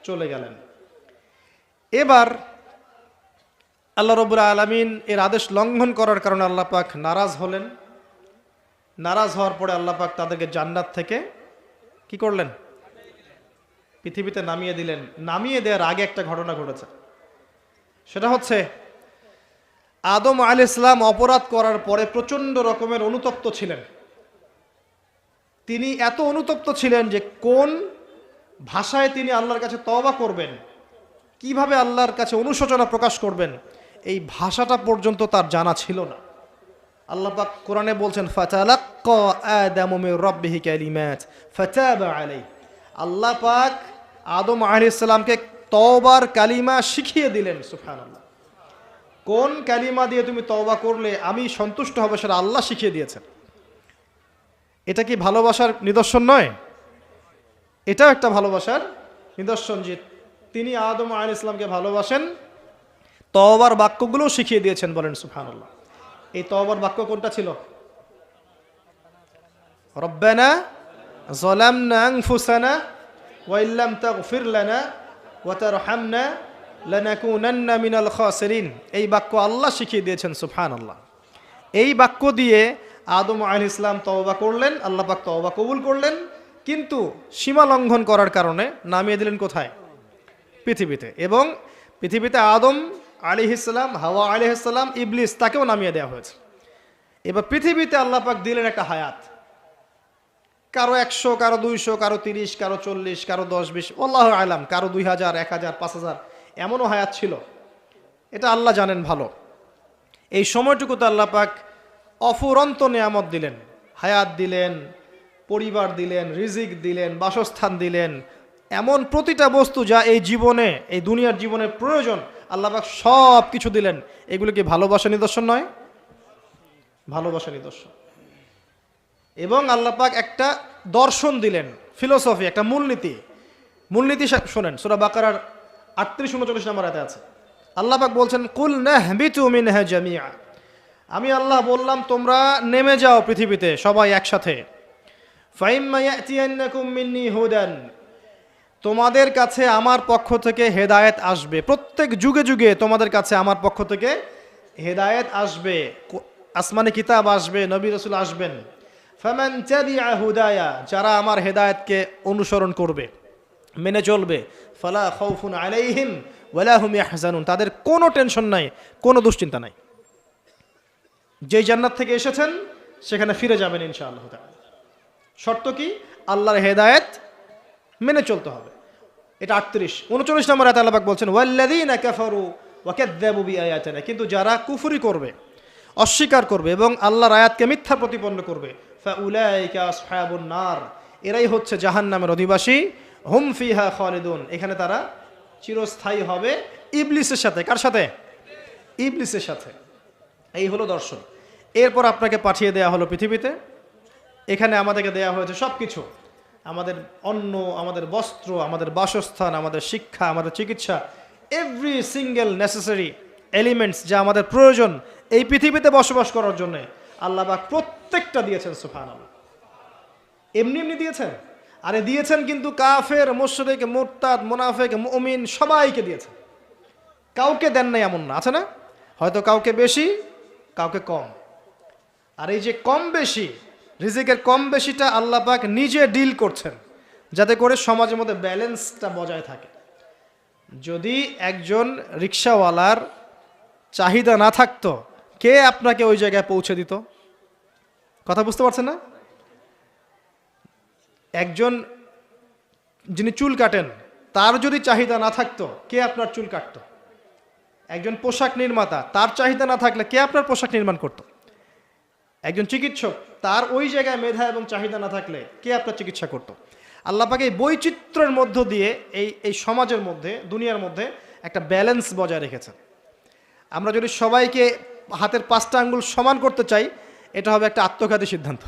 চলে গেলেন। এবার আল্লাহ রাব্বুল আলামিন এর আদেশ লঙ্ঘন করার কারণে আল্লাহ পাক নারাজ হলেন। নারাজ হওয়ার পরে আল্লাহ পাক তাদেরকে জান্নাত থেকে কি করলেন? পৃথিবীতে নামিয়ে দিলেন। নামিয়ে দেওয়ার আগে একটা ঘটনা ঘটেছে, সেটা হচ্ছে আদম আলাইহিস সালাম অপরাধ করার পরে প্রচণ্ড রকমের অনুতপ্ত ছিলেন। তিনি এত অনুতপ্ত ছিলেন যে কোন ভাষায় তিনি আল্লাহর কাছে তওবা করবেন, কিভাবে আল্লাহর কাছে অনুশোচনা প্রকাশ করবেন, এই ভাষাটা পর্যন্ত তার জানা ছিল না। আল্লাহ পাক কোরআনে বলছেন ফাতালাক্কা আদামু মির রাব্বিহি কালিমাত ফাতাবা আলাইহি। আল্লাহ পাক আদম আলাইহিস সালামকে তওবার কালিমা শিখিয়ে দিলেন। সুবহানাল্লাহ। কোন কালিমা দিয়ে তুমি তওবা করলে আমি সন্তুষ্ট হব সেটা আল্লাহ শিখিয়ে দিয়েছেন। এটা কি ভালোবাসার নিদর্শন নয়? এটাও একটা ভালোবাসার নিদর্শন যে তিনি আদম আলাইহিস সালামকে ভালোবাসেন, তওবার বাক্যগুলো শিখিয়ে দিয়েছেন। বলেন সুবহানাল্লাহ। এই তওবার বাক্য কোনটা ছিল? রব্বানা যালামনা আনফুসানা ওয়া ইল্লাম তাগফির লানা ওয়া তারহামনা লানাকুনান্না মিনাল খাসিরিন। এই বাক্য আল্লাহ শিখিয়ে দিয়েছেন। সুবহানাল্লাহ। এই বাক্য দিয়ে আদম আলাইহিস সালাম তওবা করলেন, আল্লাহ পাক তওবা কবুল করলেন, কিন্তু সীমা লঙ্ঘন করার কারণে নামিয়ে দিলেন কোথায়? পৃথিবীতে। এবং পৃথিবীতে আদম আলাইহিস সালাম, হাওয়া আলাইহিস সালাম, ইবলিস তাকেও নামিয়ে দেওয়া হয়েছে। এবার পৃথিবীতে আল্লাহ পাক দিলেন একটা হায়াত, কারো 100, কারো 200, কারো 30, কারো 40, কারো 10-20, আল্লাহু আলাম, কারো 2000, 1000, 5000, এমনও হায়াত ছিল। এটা আল্লাহ জানেন ভালো। এই সময়টুকুতে আল্লাহ পাক অফুরন্ত নিয়ামত দিলেন, হায়াত দিলেন, পরিবার দিলেন, রিজিক দিলেন, বাসস্থান দিলেন, এমন প্রতিটা বস্তু যা এই জীবনে, এই দুনিয়ার জীবনে প্রয়োজন আল্লাহ পাক সব কিছু দিলেন। এগুলো কি ভালোবাসা নিদর্শন নয়? ভালোবাসা নিদর্শন। এবং আল্লাহ পাক একটা দর্শন দিলেন, ফিলোসফি, একটা মূলনীতি। মূলনীতি শোনেন, সূরা বাকারার 38-39 নম্বর আয়াতে আছে। আল্লাহ পাক বলছেন কুল নাহবিতু মিনহা জামিআ। আমি আল্লাহ বললাম তোমরা নেমে যাও পৃথিবীতে সবাই একসাথে। ফাইম্মা ইয়াতিয়ান্নাকুম মিন্নি হুদান। তোমাদের কাছে আমার পক্ষ থেকে হেদায়েত আসবে। প্রত্যেক যুগে যুগে তোমাদের কাছে আমার পক্ষ থেকে হেদায়েত আসবে, আসমানি কিতাব আসবে, নবী রাসূল আসবেন। ফামান তাবিআ হুদায়া, যারা আমার হেদায়েতকে অনুসরণ করবে, মেনে চলবে, ফালা খাউফুন আলাইহিম ওয়ালা হুম ইয়াহজানুন, তাদের কোনো টেনশন নাই, কোনো দুশ্চিন্তা নাই। যেই জান্নাত থেকে এসেছেন সেখানে ফিরে যাবেন ইনশাআল্লাহ তাআলা। শর্ত কি? আল্লাহর হেদায়েত মেনে চলতে হবে। এটা 38-39 নম্বর আয়াতে আল্লাহ পাক বলছেন ওয়াল্লাযীনা কাফারু ওয়া কাযযাবু বিআয়াতিনা, কিন্তু যারা কুফরি করবে, অস্বীকার করবে এবং আল্লাহর আয়াতকে মিথ্যা প্রতিপন্ন করবে, ফাউলাইকা আসহাবুন নার, এরাই হচ্ছে জাহান্নামের অধিবাসী। হুম ফিহা খালিদুন, এখানে তারা চিরস্থায়ী হবে। ইবলিসের সাথে। কার সাথে? ইবলিসের সাথে। এই হলো দর্শন। এরপর আপনাকে পাঠিয়ে দেয়া হলো পৃথিবীতে। এখানে আমাদেরকে দেয়া হয়েছে সব কিছু, আমাদের অন্ন, আমাদের বস্ত্র, আমাদের বাসস্থান, আমাদের শিক্ষা, আমাদের চিকিৎসা, এভরি সিঙ্গেল নেসেসারি এলিমেন্টস যা আমাদের প্রয়োজন এই পৃথিবীতে বসবাস করার জন্য আল্লাহ পাক প্রত্যেকটা দিয়েছেন। সুবহানাল্লাহ। এমনি এমনি দিয়েছেন? আরে দিয়েছেন কিন্তু কাফের, মুশরিক, মুরতাদ, মুনাফিক, মুমিন সবাইকে দিয়েছেন, কাউকে দেন নাই এমন না। আছে না? হয়তো কাউকে বেশি, কাউকে কম। আর এই যে কম বেশি, রিজিকের কম বেশিটা আল্লাহ পাক নিজে ডিল করছেন যাতে করে সমাজের মধ্যে ব্যালেন্সটা বজায় থাকে। যদি একজন রিক্সাওয়ালার চাহিদা না থাকতো, কে আপনাকে ওই জায়গায় পৌঁছে দিত? কথা বুঝতে পারছেন না? একজন যিনি চুল কাটেন তার যদি চাহিদা না থাকতো কে আপনার চুল কাটতো? একজন পোশাক নির্মাতা তার চাহিদা না থাকলে কে আপনার পোশাক নির্মাণ করতো? একজন চিকিৎসক তার ওই জায়গায় মেধা এবং চাহিদা না থাকলে কে আপনার চিকিৎসা করতো? আল্লাহ পাক এই বৈচিত্র্যের মধ্য দিয়ে এই সমাজের মধ্যে, দুনিয়ার মধ্যে একটা ব্যালেন্স বজায় রেখেছেন। আমরা যদি সবাইকে হাতের 5টা আঙ্গুল সমান করতে চাই, এটা হবে একটা আত্মঘাতী সিদ্ধান্ত।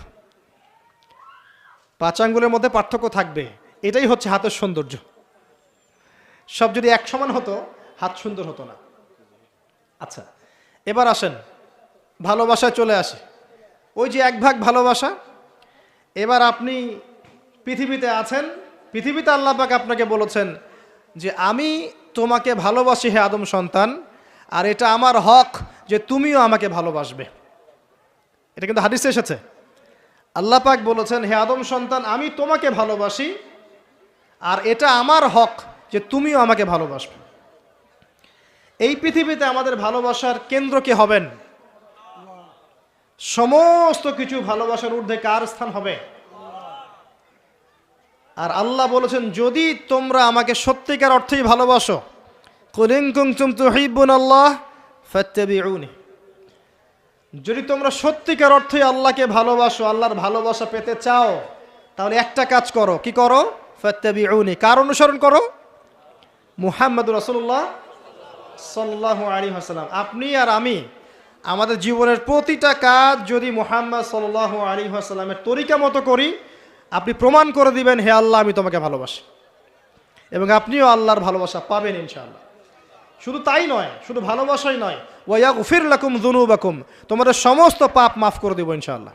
5 আঙ্গুলের মধ্যে পার্থক্য থাকবে, এটাই হচ্ছে হাতের সৌন্দর্য। সব যদি এক সমান হতো, হাত সুন্দর হতো না। আচ্ছা, এবার আসেন ভালোবাসায় চলে আসে। ওই যে এক ভাগ ভালোবাসা, এবার আপনি পৃথিবীতে আছেন, পৃথিবীতে আল্লাহ পাক আপনাকে বলেছেন যে আমি তোমাকে ভালোবাসি হে আদম সন্তান, আর এটা আমার হক যে তুমিও আমাকে ভালোবাসবে। এটা কিন্তু হাদিসে এসেছে। আল্লাহ পাক বলেছেন হে আদম সন্তান আমি তোমাকে ভালোবাসি, আর এটা আমার হক যে তুমিও আমাকে ভালোবাসবে। এই পৃথিবীতে আমাদের ভালোবাসার কেন্দ্র কে হবেন? সমস্ত কিছু ভালোবাসার ঊর্ধ্বে কার স্থান হবে? আর আল্লাহ বলেছেন যদি তোমরা আমাকে সত্যিকার অর্থেই ভালোবাসো, কুল ইন কুনতুম তুহিব্বুনাল্লাহ ফাত্তাবিউনি, যদি তোমরা সত্যিকার অর্থেই আল্লাহকে ভালোবাসো, আল্লাহর ভালোবাসা পেতে চাও, তাহলে একটা কাজ করো। কি করো? ফাত্তাবিউনি, কার অনুসরণ করো? মুহাম্মদুর রাসূলুল্লাহ সাল্লাল্লাহু আলাইহি ওয়াসাল্লাম। আপনি আর আমি আমাদের জীবনের প্রতিটা কাজ যদি মুহাম্মদ সাল্লাল্লাহু আলাইহি ওয়াসাল্লামের তরিকা মতো করি, আপনি প্রমাণ করে দিবেন হে আল্লাহ আমি তোমাকে ভালোবাসি, এবং আপনিও আল্লাহর ভালোবাসা পাবেন ইনশাআল্লাহ। শুধু তাই নয়, শুধু ভালোবাসাই নয়, ওয়া ইয়াগফির লাকুম যুনুবাকুম, তোমাদের সমস্ত পাপ মাফ করে দেব ইনশাআল্লাহ।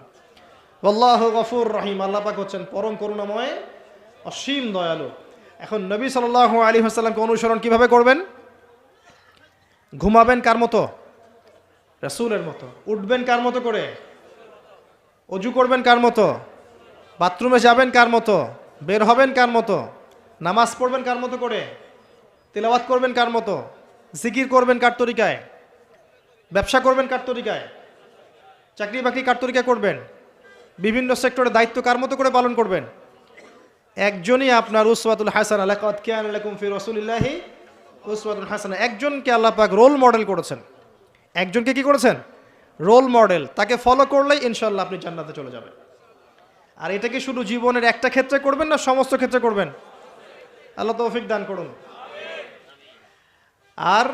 আল্লাহু গফুর রহিম, আল্লাহ পাক হচ্ছেন পরম করুণাময়, অসীম দয়ালু। এখন নবী সাল্লাল্লাহু আলাইহি ওয়াসাল্লামকে অনুসরণ কিভাবে করবেন? ঘুমাবেন কার মতো? রাসূলের মতো। উঠবেন কার মতো করে? অজু করবেন কার মতো? বাথরুমে যাবেন কার মতো? বের হবেন কার মতো? নামাজ পড়বেন কার মতো করে? তিলাওয়াত করবেন কার মতো? জিকির করবেন কার তরিকায়? ব্যবসা করবেন কার তরিকায়? চাকরি বাকরি কার তরিকায় করবেন? বিভিন্ন সেক্টরে দায়িত্ব কার মতো করে পালন করবেন? একজনই আপনার উসওয়াতুল হাসানাহ, লাকাদ কানা লাকুম ফি রাসূলিল্লাহি উসওয়াতুল হাসানাহ। একজনকে আল্লাহ পাক রোল মডেল করেছেন। একজনকে কি করেছেন? Role model. তাকে ফলো করলেই ইনশাআল্লাহ আপনি জান্নাতে চলে যাবেন। আর এটা কি শুধু জীবনের একটা ক্ষেত্রে করবেন না সমস্ত ক্ষেত্রে করবেন? আল্লাহ তৌফিক দান করুন। আর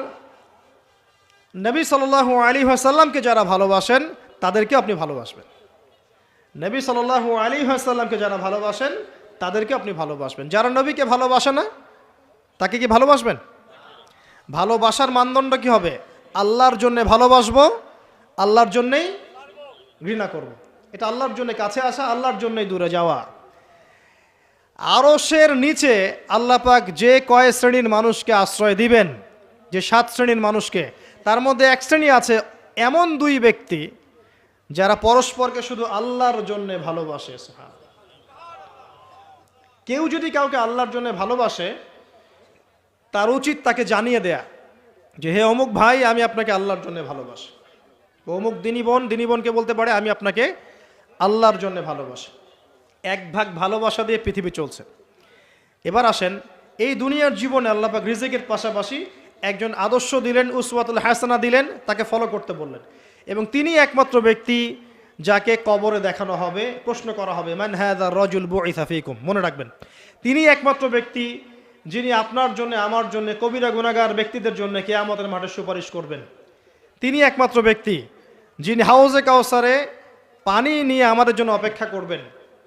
নবী সাল্লাল্লাহু আলাইহি ওয়াসাল্লামকে যারা ভালোবাসেন তাদেরকে আপনি ভালোবাসবেন। নবী সাল্লাল্লাহু আলাইহি ওয়াসাল্লামকে যারা ভালোবাসেন তাদেরকে আপনি ভালোবাসবেন। যারা নবীকে ভালোবাসে না তাকে কি ভালোবাসবেন? ভালোবাসার মানদণ্ড কি হবে? আল্লাহর জন্য ভালোবাসবো, আল্লাহর জন্যেই ঘৃণা করব। এটা আল্লাহর জন্য কাছে আসা, আল্লাহর জন্যই দূরে যাওয়া। আরশের নিচে আল্লাহ পাক যে কয় শ্রেণীর মানুষকে আশ্রয় দিবেন, যে 7 শ্রেণীর মানুষকে, তার মধ্যে এক শ্রেণী আছে এমন 2 ব্যক্তি যারা পরস্পরকে শুধু আল্লাহর জন্য ভালোবাসে। কেউ যদি কাউকে আল্লাহর জন্য ভালোবাসে, তার উচিত তাকে জানিয়ে দেয়া যে হে অমুক ভাই আমি আপনাকে আল্লাহর জন্য ভালোবাসি। অমুক দিনী বোনকে বলতে পারে আমি আপনাকে আল্লাহর জন্য ভালোবাসি। এক ভাগ ভালোবাসা দিয়ে পৃথিবী চলছে। এবার আসেন এই দুনিয়ার জীবনে আল্লাহ পাক রিজিকের পাশাপাশি একজন আদর্শ দিলেন, উসওয়াতুল হাসানা দিলেন, তাকে ফলো করতে বললেন। এবং তিনি একমাত্র ব্যক্তি যাকে কবরে দেখানো হবে, প্রশ্ন করা হবে মান হাযা রাজুল বুইসা ফীকুম। মনে রাখবেন, তিনি একমাত্র ব্যক্তি যিনি আপনার জন্য, আমার জন্য, কবিরা গুনাহগার ব্যক্তিদের জন্য কিয়ামতের মাঠে সুপারিশ করবেন। তিনি একমাত্র ব্যক্তি যিনি হাউজে কাউসারে পানি নিয়ে আমাদের জন্য অপেক্ষা করবেন।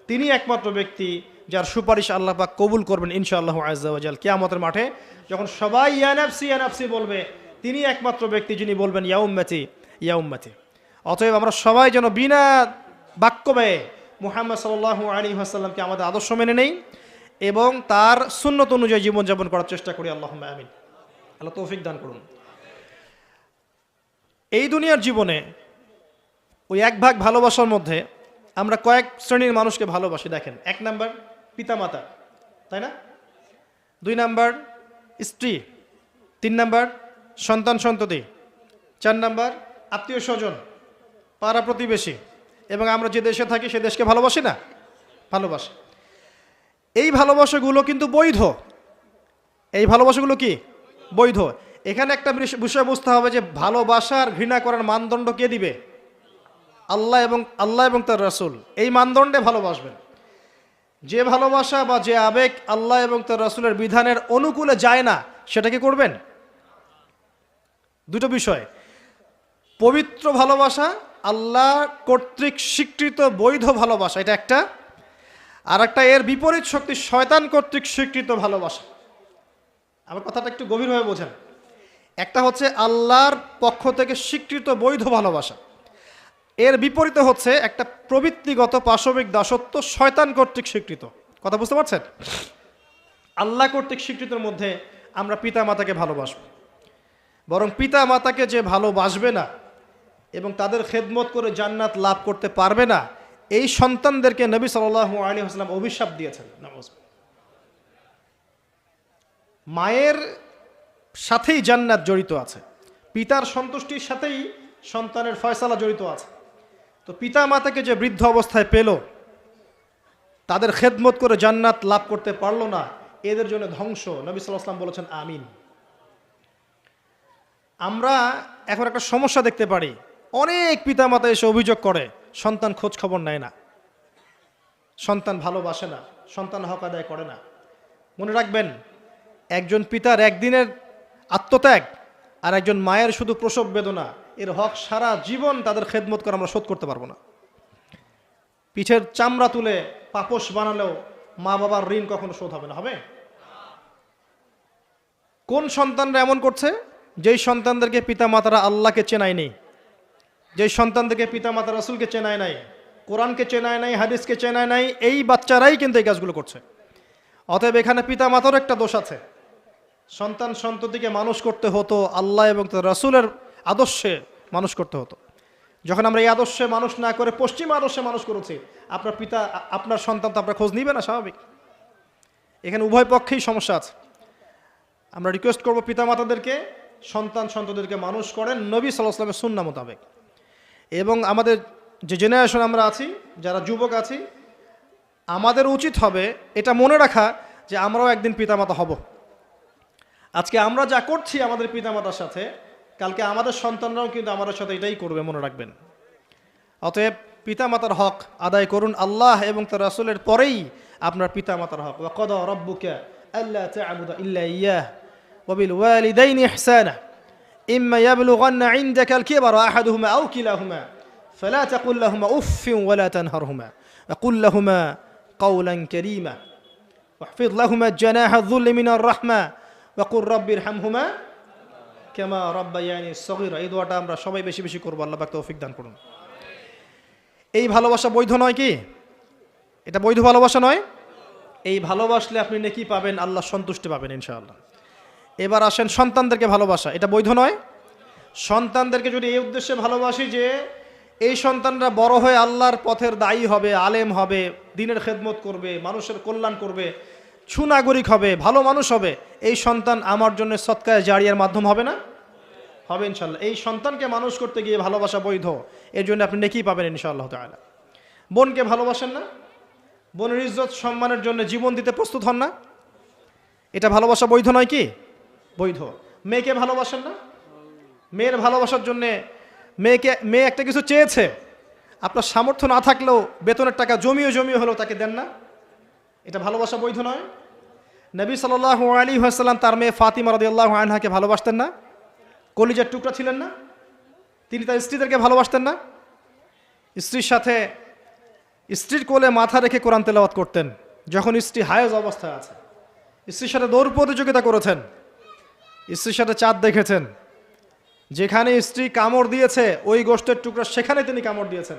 তিনি একমাত্র ব্যক্তি যার সুপারিশ আল্লাহ পাক কবুল করবেন ইনশাআল্লাহু আযজা ওয়া জাল। কিয়ামতের মাঠে যখন সবাই ইয়া নাফসি ইয়া নাফসি বলবে, তিনি একমাত্র ব্যক্তি যিনি বলবেন ইয়া উম্মতি ইয়া উম্মতি। অতএব আমরা সবাই যেন বিনা বাক্য ব্যয়ে মুহাম্মদ সাল্লাল্লাহু আলাইহি ওয়াসাল্লামকে আমাদের আদর্শ মেনে নেই এবং তার সুন্নত অনুযায়ী জীবনযাপন করার চেষ্টা করি। আল্লাহুম্মা আমিন। আল্লাহ তৌফিক দান করুন। এই দুনিয়ার জীবনে ওই এক ভাগ ভালোবাসার মধ্যে আমরা কয়েক শ্রেণীর মানুষকে ভালোবাসি। দেখেন, 1 নাম্বার পিতামাতা, তাই না? 2 নাম্বার স্ত্রী, 3 নাম্বার সন্তান সন্ততি, 4 নাম্বার আত্মীয় স্বজন, পাড়া প্রতিবেশী, এবং আমরা যে দেশে থাকি সে দেশকে ভালোবাসি না? ভালোবাসি। এই ভালোবাসাগুলো কিন্তু বৈধ। এই ভালোবাসাগুলো কি বৈধ? এখানে একটা বিষয় বুঝতে হবে যে ভালোবাসা আর ঘৃণা করার মানদণ্ড কে দিবে? আল্লাহ এবং তার রাসূল এই মানদণ্ডে ভালোবাসবেন। যে ভালোবাসা বা যে আবেগ আল্লাহ এবং তার রাসূলের বিধানের অনুকূলে যায় না সেটা কি করবেন? দুটো বিষয়, পবিত্র ভালোবাসা আল্লাহ কর্তৃক স্বীকৃত বৈধ ভালোবাসা এটা একটা, আর একটা এর বিপরীত শক্তি শয়তান কর্তৃক স্বীকৃত ভালোবাসা। আমার কথাটা একটু গভীরভাবে বোঝেন। একটা হচ্ছে আল্লাহর পক্ষ থেকে স্বীকৃত বৈধ ভালোবাসা, এর বিপরীতে হচ্ছে একটা প্রবৃত্তিগত পাশবিক দাসত্ব শয়তান কর্তৃক স্বীকৃত। কথা বুঝতে পারছেন? আল্লাহ কর্তৃক স্বীকৃতের মধ্যে আমরা পিতা মাতাকে ভালোবাসব, বরং পিতা মাতাকে যে ভালোবাসবে না এবং তাদের খেদমত করে জান্নাত লাভ করতে পারবে না, এই সন্তানদেরকে নবী সাল্লাল্লাহু আলাইহি ওয়াসাল্লাম অভিশাপ দিয়েছেন। মায়ের সাথেই জান্নাত জড়িত আছে, পিতার সন্তুষ্টির সাথেই সন্তানের ফয়সালা জড়িত আছে। তো পিতা মাতাকে যে বৃদ্ধ অবস্থায় পেল, তাদের খেদমত করে জান্নাত লাভ করতে পারলো না, এদের জন্য ধ্বংস। নবী সাল্লাল্লাহু আলাইহি ওয়াসাল্লাম বলেছেন আমিন। আমরা এখন একটা সমস্যা দেখতে পারি, অনেক পিতা মাতা এসে অভিযোগ করে সন্তান খোঁজ খবর নেয় না, সন্তান ভালোবাসে না, সন্তান হক আদায় করে না। মনে রাখবেন, একজন পিতার একদিনের আত্মত্যাগ আর একজন মায়ের শুধু প্রসব বেদনা, এর হক সারা জীবন তাদের খেদমত করে আমরা শোধ করতে পারবো না। পিঠের চামড়া তুলে পাপোশ বানালেও মা বাবার ঋণ কখনো শোধ হবে না। হবে? কোন সন্তানরা এমন করছে? যেই সন্তানদেরকে পিতা মাতারা আল্লাহকে চেনায় নেই, যেই সন্তানদেরকে পিতা মাতা রাসূলকে চেনায় নাই, কোরআনকে চেনায় নাই, হাদিসকে চেনায় নাই, এই বাচ্চারাই কিন্তু এই কাজগুলো করছে। অতএব এখানে পিতা মাতারও একটা দোষ আছে। সন্তান সন্ততিকে মানুষ করতে হতো আল্লাহ এবং তার রাসূলের আদর্শে মানুষ করতে হতো। যখন আমরা এই আদর্শে মানুষ না করে পশ্চিম আদর্শে মানুষ করেছি, আপনার সন্তান তো আপনার খোঁজ নিবে না, স্বাভাবিক। এখানে উভয় পক্ষেই সমস্যা আছে। আমরা রিকোয়েস্ট করব পিতামাতাদেরকে সন্ততিদেরকে মানুষ করেন নবী সাল্লাল্লাহু আলাইহি ওয়াসাল্লামের সুন্নাহ মোতাবেক। এবং আমাদের যে জেনারেশন আমরা আছি, যারা যুবক আছি, আমাদের উচিত হবে এটা মনে রাখা যে আমরাও একদিন পিতামাতা হব। আজকে আমরা যা করছি আমাদের পিতামাতার সাথে, কালকে আমাদের সন্তানরাও কিন্তু আমাদের সাথে এটাই করবে, মনে রাখবেন। অতএব পিতামাতার হক আদায় করুন আল্লাহ এবং তার রাসূলের পরেই আপনার পিতামাতার হক। ওয়া ক্বাদা রাব্বুকা আল্লা তা'বুদা ইল্লা ইয়্যাহ ওয়া বিল ওয়ালিদাইনি ইহসানা ইম্মা ইয়াবলুগান্না ইনদাকা আল কিবরা আহাদুহুমা আও কিলাহুমা ফালা তাকুল লাহুমা উফফিন ওয়া লা তানহারহুমা ওয়া কুল লাহুমা কাওলান কারীমা ওয়াহফিজ লাহুমা জানাহা যুল্লি মিনার রাহমা ওয়া কুর রাব্বিরহামহুমা কামা রাব্বায়ানি সগীরা। এই দোয়াটা আমরা সবাই বেশি বেশি করব। আল্লাহ পাক তৌফিক দান করুন। এই ভালোবাসা বৈধ নয় কি? এটা বৈধ ভালোবাসা নয়? এই ভালোবাসলে আপনি নেকি পাবেন, আল্লাহ সন্তুষ্টি পাবেন ইনশাআল্লাহ। এবার আসেন সন্তানদেরকে ভালোবাসা, এটা বৈধ নয়? সন্তানদেরকে যদি এই উদ্দেশ্যে ভালোবাসি যে এই সন্তানরা বড় হয়ে আল্লাহর পথের দায়ী হবে, আলেম হবে, দ্বীনের খেদমত করবে, মানুষের কল্যাণ করবে, সুনাগরিক হবে, ভালো মানুষ হবে, এই সন্তান আমার জন্য সদকায়ে জারিয়ার মাধ্যম হবে না? হবে ইনশাআল্লাহ। এই সন্তানকে মানুষ করতে গিয়ে ভালোবাসা বৈধ, এর জন্য আপনি নেকি পাবেন ইনশাআল্লাহ তাআলা। বোনকে ভালোবাসেন না? বোনের ইজ্জত সম্মানের জন্য জীবন দিতে প্রস্তুত হন না? এটা ভালোবাসা বৈধ নয় কি? বৈধ। মেয়েকে ভালোবাসেন না? মেয়ের ভালোবাসার জন্যে মেয়ে একটা কিছু চেয়েছে, আপনার সামর্থ্য না থাকলেও বেতনের টাকা জমিয়ে হলেও তাকে দেন না? এটা ভালোবাসা বৈধ নয়? নবী সাল্লাল্লাহু আলাইহি ওয়াসাল্লাম তার মেয়ে ফাতিমা রাদিয়াল্লাহু আনহাকে ভালোবাসতেন না? কলিজার টুকরা ছিলেন না? তিনি তার স্ত্রীদেরকে ভালোবাসতেন না? স্ত্রীর সাথে স্ত্রীর কোলে মাথা রেখে কোরআন তেলাওয়াত করতেন যখন স্ত্রী হায়েজ অবস্থায় আছে। স্ত্রীর সাথে দৌড় প্রতিযোগিতা করেছেন, স্ত্রীর সাথে চাঁদ দেখেছেন, যেখানে স্ত্রী কামড় দিয়েছে ওই গোশতের টুকরা সেখানে তিনি কামড় দিয়েছেন।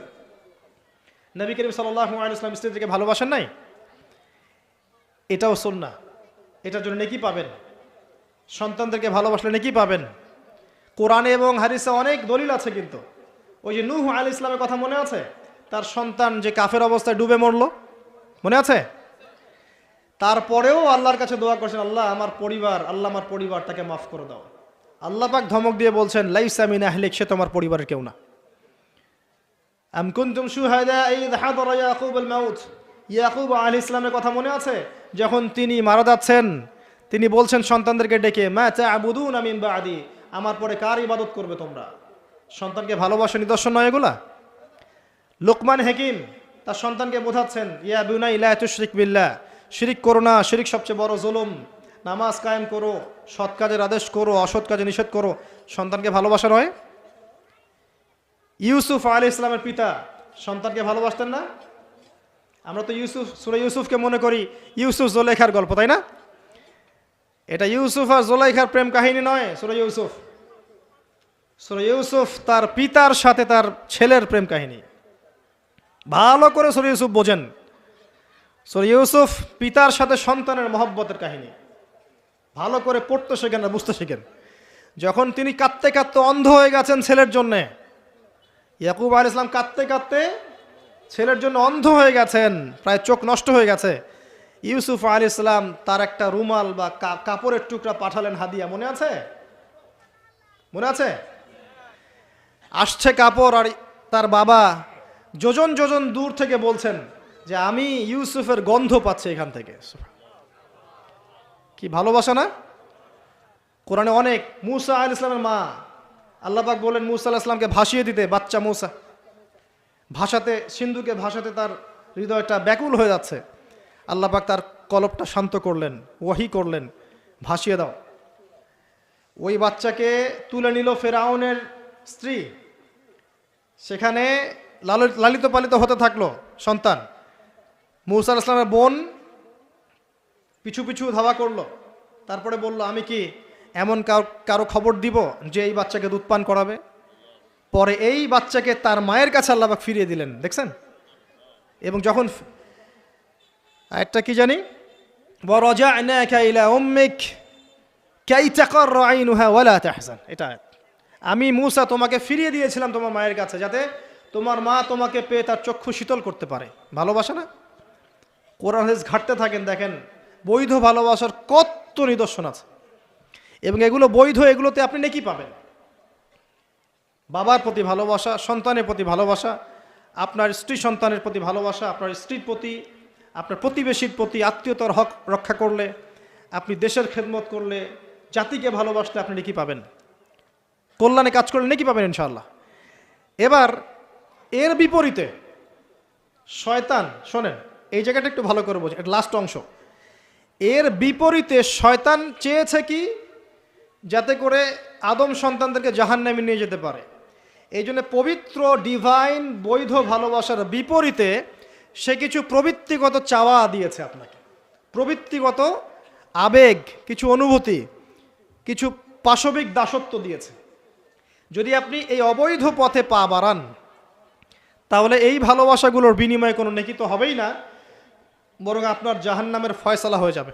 নবী করিম সাল্লাল্লাহু আলাইহি ওয়াসাল্লাম স্ত্রীদেরকে ভালোবাসেন নাই? এটাও সুন্নাহ, এটার জন্য নেকি পাবেন। সন্তানদেরকে ভালোবাসলে নেকি পাবেন। কোরআনে এবং হাদিসে অনেক দলিল আছে। কিন্তু ওই যে নূহ আলাইহিস সালামের কথা মনে আছে? তার সন্তান যে কাফের অবস্থায় ডুবে মরল, মনে আছে? তারপরেও আল্লাহর কাছে দোয়া করছেন, আল্লাহ আমার পরিবারটাকে মাফ করে দাও। আল্লাহ পাক ধমক দিয়ে বলছেন, লাইসা মিন আহলিক, সে তোমার পরিবারের কেউ না। আম কুনতুম শুহাদা ইয হাদারা ইয়াকুব আল মাউত, ইয়াকুব আলাইহিস সালামের কথা মনে আছে? যখন তিনি মারা যাচ্ছেন, তিনি বলছেন সন্তানদেরকে ডেকে, মা তা'বুদুনা মিন বা'দি, আমার পরে কার ইবাদত করবে তোমরা? সন্তানকে ভালোবাসার নিদর্শন নয় এগুলা? লোকমান হাকিম তার সন্তানকে বোঝাচ্ছেন, ইয়া বুনাই লা তুশরিক বিল্লাহ, শিরিক করো না, শিরিক সবচেয়ে বড় জুলুম, নামাজ কায়েম করো, সৎ কাজের আদেশ করো, অসৎ কাজে নিষেধ করো। সন্তানকে ভালোবাসা নয়? ইউসুফ আলাইহিস সালামের পিতা সন্তানকে ভালোবাসতেন না? আমরা তো সূরা ইউসুফকে মনে করি ইউসুফ জুলাইখার গল্প, তাই না? এটা ইউসুফ আর জুলাইখার প্রেম কাহিনী নয়। সূরা ইউসুফ তার পিতার সাথে তার ছেলের প্রেম কাহিনী। ভালো করে সূরা ইউসুফ বোঝেন। সূরা ইউসুফ পিতার সাথে সন্তানের মহব্বতের কাহিনী। ভালো করে পড়তে শেখেন আর বুঝতে শেখেন। যখন তিনি কাঁদতে কাঁদতে অন্ধ হয়ে গেছেন ছেলের জন্যে, ইয়াকুব আলাইহিস সালাম কাঁদতে কাঁদতে ছেলের জন্য অন্ধ হয়ে গেছেন, প্রায় চোখ নষ্ট হয়ে গেছে, ইউসুফ আলাইহিস সালাম তার একটা রুমাল বা কাপড়ের টুকরা পাঠালেন হাদিয়া। মনে আছে? মনে আছে? আসছে কাপড়, আর তার বাবা যোজন যোজন দূর থেকে বলছেন যে আমি ইউসুফের গন্ধ পাচ্ছি এখান থেকে। কি ভালোবাসা না? কোরআনে অনেক। মূসা আলাইহিস সালামের মা, আল্লাহ পাক বলেন মূসা আলাইহিস সালামকে ভাসিয়ে দিতে, বাচ্চা মূসা ভাষাতে, সিন্ধুকে ভাষাতে তার হৃদয়টা ব্যাকুল হয়ে যাচ্ছে। আল্লাহ পাক তার কলবটা শান্ত করলেন, ওয়াহি করলেন, ভাসিয়ে দাও। ওই বাচ্চাকে তুলে নিল ফেরাউনের স্ত্রী, সেখানে লালিত পালিত হতে থাকলো সন্তান। মূসা আলাইহিস সালামের বোন পিছু পিছু ধাওয়া করলো, তারপরে বলল আমি কি এমন কারো খবর দিব যে এই বাচ্চাকে দুধ পান করাবে? পরে এই বাচ্চাকে তার মায়ের কাছে আল্লাহ পাক ফিরিয়ে দিলেন, দেখছেন? এবং যখন আরেকটা কি জানি, ওয়ারাজআনাকা ইলা উম্মিক কাই তাকাররা আইনুহা ওয়ালা তাহজান, এটা আমি মূসা তোমাকে ফিরিয়ে দিয়েছিলাম তোমার মায়ের কাছে, যাতে তোমার মা তোমাকে পেয়ে তার চক্ষু শীতল করতে পারে। ভালোবাসা না? কোরআন হাদিস ঘাটতে থাকেন, দেখেন বৈধ ভালোবাসার কত নিদর্শন আছে, এবং এগুলো বৈধ, এগুলোতে আপনি নেকি পাবেন। বাবার প্রতি ভালোবাসা, সন্তানের প্রতি ভালোবাসা, আপনার স্ত্রী সন্তানের প্রতি ভালোবাসা, আপনার স্ত্রীর প্রতি, আপনার প্রতিবেশীর প্রতি, আত্মীয়তার হক রক্ষা করলে, আপনি দেশের খেদমত করলে, জাতিকে ভালোবাসলে আপনি নেকি পাবেন, কল্যাণে কাজ করলে নেকি পাবেন ইনশাআল্লাহ। এবার এর বিপরীতে শয়তান, শোনেন এই জায়গাটা একটু ভালো করে বোঝেন, এটা লাস্ট অংশ। এর বিপরীতে শয়তান চেয়েছে কি? যাতে করে আদম সন্তানদেরকে জাহান্নামে নিয়ে যেতে পারে। এই জন্য পবিত্র ডিভাইন বৈধ ভালোবাসার বিপরীতে সে কিছু প্রবৃত্তিগত চাওয়া দিয়েছে আপনাকে, প্রবৃত্তিগত আবেগ, কিছু অনুভূতি, কিছু পাশবিক দাসত্ব দিয়েছে। যদি আপনি এই অবৈধ পথে পা বাড়ান, তাহলে এই ভালোবাসাগুলোর বিনিময়ে কোনো নেকি তো হবেই না, বরং আপনার জাহান্নামের ফয়সালা হয়ে যাবে।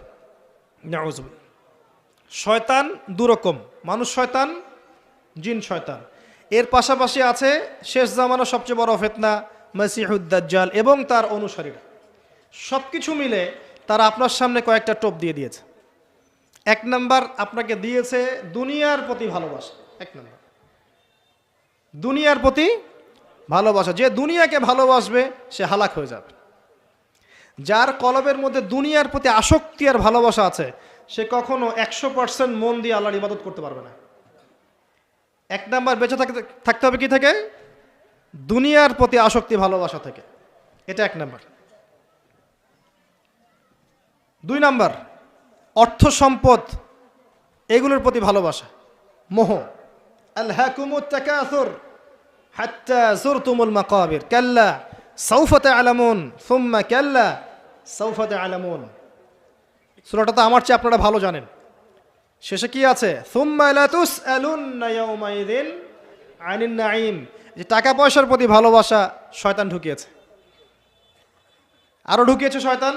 নাউজুবিল্লাহ। শয়তান দুরকম, মানুষ শয়তান, জিন শয়তান। এর পাশাপাশি আছে শেষ জামানার সবচেয়ে বড় ফিতনা মাসিহুদ দাজ্জাল এবং তার অনুসারীরা। সব কিছু মিলে তারা আপনার সামনে কয়েকটা টোপ দিয়ে দিয়েছে। এক নাম্বার, আপনাকে দিয়েছে দুনিয়ার প্রতি ভালোবাসা। এক নাম্বার, দুনিয়ার প্রতি ভালোবাসা। যে দুনিয়াকে ভালোবাসবে সে হালাক হয়ে যাবে। যার কলবের মধ্যে দুনিয়ার প্রতি আসক্তি আর ভালোবাসা আছে, সে কখনো 100% মন দিয়ে আল্লাহর ইবাদত করতে পারবে না। এক নাম্বার, বেঁচে থাকতে হবে কি থেকে? দুনিয়ার প্রতি আসক্তি ভালোবাসা থেকে। এটা এক নাম্বার। দুই নাম্বার, অর্থ সম্পদ এগুলোর প্রতি ভালোবাসা, মোহ। আলহাকুমুত তাকাসুর হাত্তা যুরতুমুল মাকাবির কাল্লা সাউফা তা'লামুন সুম্মা কাল্লা সাউফা তা'লামুন। সূরাটা তো আমার চেয়ে আপনারা ভালো জানেন। শেষে কি আছে? সুম্মা লা তুসআলুন্না ইয়াওমাইযিন আনিন নাঈম। যে টাকা পয়সার প্রতি ভালোবাসা শয়তান ঢুকিয়েছে। আরও ঢুকিয়েছে শয়তান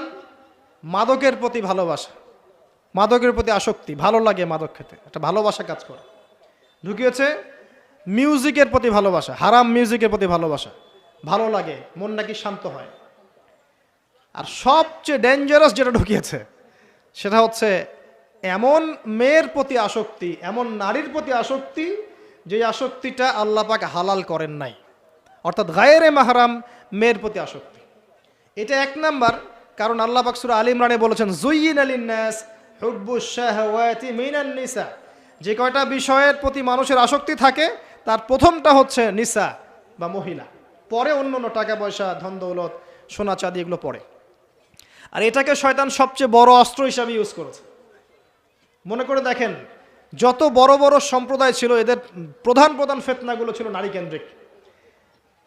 মাদকের প্রতি ভালোবাসা, মাদকের প্রতি আসক্তি, ভালো লাগে মাদক খেতে, একটা ভালোবাসা কাজ করে। ঢুকিয়েছে মিউজিকের প্রতি ভালোবাসা, হারাম মিউজিকের প্রতি ভালোবাসা, ভালো লাগে, মন নাকি শান্ত হয়। আর সবচেয়ে ডেঞ্জারাস যেটা ঢুকিয়েছে সেটা হচ্ছে এমন মেয়ের প্রতি আসক্তি, এমন নারীর প্রতি আসক্তি যে আসক্তিটা আল্লাহ পাক হালাল করেন নাই, অর্থাৎ গায়রে মাহরাম মেয়ের প্রতি আসক্তি। এটা এক নাম্বার। কারণ আল্লাহ পাক সূরা আলে ইমরানে বলেছেন যুয়্যিনা লিন-নাস হুব্বুশ শাহাওয়াতি মিনান নিসা, যে কয়টা বিষয়ের প্রতি মানুষের আসক্তি থাকে তার প্রথমটা হচ্ছে নিসা বা মহিলা, পরে অন্যান্য টাকা পয়সা ধন দৌলত সোনা চাঁদি এগুলো পড়ে। আর এটাকে শয়তান সবচেয়ে বড় অস্ত্র হিসাবে ইউজ করেছে। মনে করে দেখেন, যত বড় বড় সম্প্রদায় ছিল এদের প্রধান প্রধান ফিতনাগুলো ছিল নারী কেন্দ্রিক।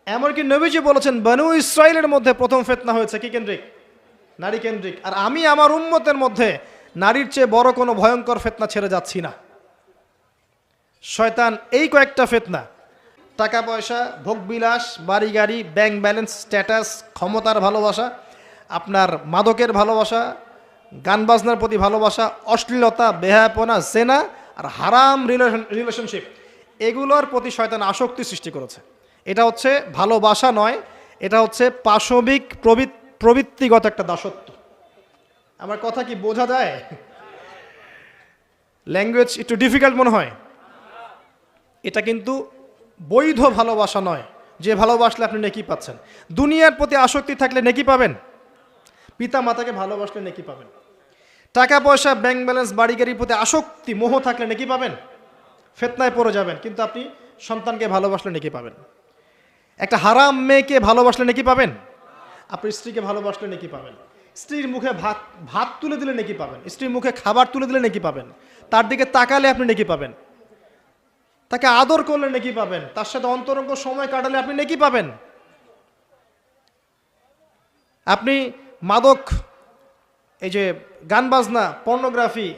এমনকি নবীজি বলেছেন বনু ইসরাইলের মধ্যে প্রথম ফিতনা হয়েছে কি কেন্দ্রিক? নারী কেন্দ্রিক। আর আমি আমার উম্মতের মধ্যে নারীর চেয়ে বড় কোনো ভয়ঙ্কর ফিতনা ছেড়ে যাচ্ছি না। শয়তান এই কয়েকটা ফিতনা, টাকা পয়সা, ভোগবিলাস, বাড়ি গাড়ি, ব্যাংক ব্যালেন্স, স্ট্যাটাস, ক্ষমতার ভালোবাসা, আপনার মাদকের ভালোবাসা, গান বাজনার প্রতি ভালোবাসা, অশ্লীলতা, বেহায়াপনা, জেনা আর হারাম রিলেশনশিপ, এগুলোর প্রতি শয়তান আসক্তি সৃষ্টি করেছে। এটা হচ্ছে ভালোবাসা নয়, এটা হচ্ছে পাশবিক প্রবৃত্তিগত একটা দাসত্ব। আমার কথা কি বোঝা যায়? ল্যাঙ্গুয়েজ একটু ডিফিকাল্ট মনে হয়। এটা কিন্তু বৈধ ভালোবাসা নয়, যে ভালোবাসলে আপনি নেকি পাচ্ছেন। দুনিয়ার প্রতি আসক্তি থাকলে নেকি পাবেন, পিতা মাতাকে ভালোবাসলে নেকি পাবেন। টাকা পয়সা, ব্যাংক ব্যালেন্স, বাড়ি গাড়ির প্রতি আসক্তি, মোহ থাকলে নেকি পাবেন, ফিতনায় পড়ে যাবেন। কিন্তু আপনি সন্তানকে ভালোবাসলে নেকি পাবেন। একটা হারাম মেয়েকে ভালোবাসলে নেকি পাবেন, আপনি স্ত্রীকে ভালোবাসলে নেকি পাবেন। স্ত্রীর মুখে ভাত তুলে দিলে নেকি পাবেন, স্ত্রীর মুখে খাবার তুলে দিলে নেকি পাবেন, তার দিকে তাকালে আপনি নেকি পাবেন, তাকে আদর করলে নেকি পাবেন, তার সাথে অন্তরঙ্গ সময় কাটালে আপনি নেকি পাবেন। আপনি মাদক, এই যে গান বাজনা, পর্নোগ্রাফি,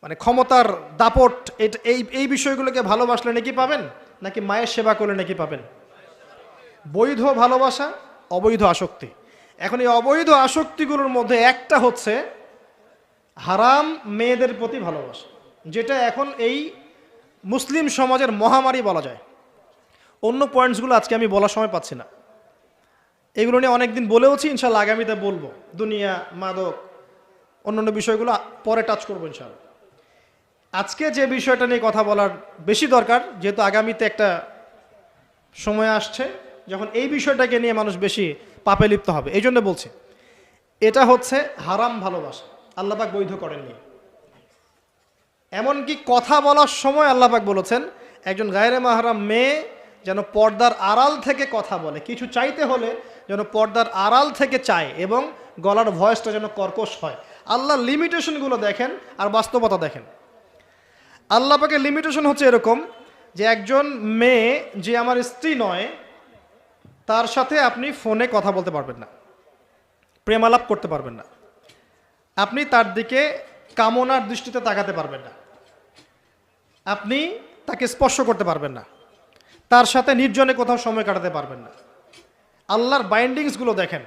মানে ক্ষমতার দাপট, এই বিষয়গুলোকে ভালোবাসলে নাকি পাবেন, নাকি মায়ের সেবা করলে নাকি পাবেন? বৈধ ভালোবাসা, অবৈধ আসক্তি। এখন এই অবৈধ আসক্তিগুলোর মধ্যে একটা হচ্ছে হারাম মেয়েদের প্রতি ভালোবাসা, যেটা এখন এই মুসলিম সমাজের মহামারী বলা যায়। অন্য পয়েন্টসগুলো আজকে আমি বলার সময় পাচ্ছি না, এগুলো নিয়ে অনেকদিন বলেওছি, ইনশাল্লাহ আগামীতে বলবো। দুনিয়া, মাদক, অন্যান্য বিষয়গুলো পরে টাচ করবো ইনশাল্লাহ। আজকে যে বিষয়টা নিয়ে কথা বলার বেশি দরকার, যেহেতু আগামীতে একটা সময় আসছে যখন এই বিষয়টাকে নিয়ে মানুষ বেশি পাপে লিপ্ত হবে, এই জন্য বলছি। এটা হচ্ছে হারাম ভালোবাসা, আল্লাহ পাক বৈধ করেননি। এমনকি কথা বলার সময় আল্লাহ পাক বলেছেন একজন গায়রে মাহরাম মেয়ে যেন পর্দার আড়াল থেকে কথা বলে, কিছু চাইতে হলে যেন পর্দার আড়াল থেকে চায় এবং গলার ভয়েসটা যেন কর্কশ হয়। আল্লাহর লিমিটেশনগুলো দেখেন আর বাস্তবতা দেখেন। আল্লাহ পাকের লিমিটেশন হচ্ছে এরকম যে একজন মেয়ে যে আমার স্ত্রী নয়, তার সাথে আপনি ফোনে কথা বলতে পারবেন না, প্রেমালাপ করতে পারবেন না, আপনি তার দিকে কামনার দৃষ্টিতে তাকাতে পারবেন না, আপনি তাকে স্পর্শ করতে পারবেন না, তার সাথে নির্জনে কোথাও সময় কাটাতে পারবেন না। আল্লাহর বাইন্ডিংসগুলো দেখেন।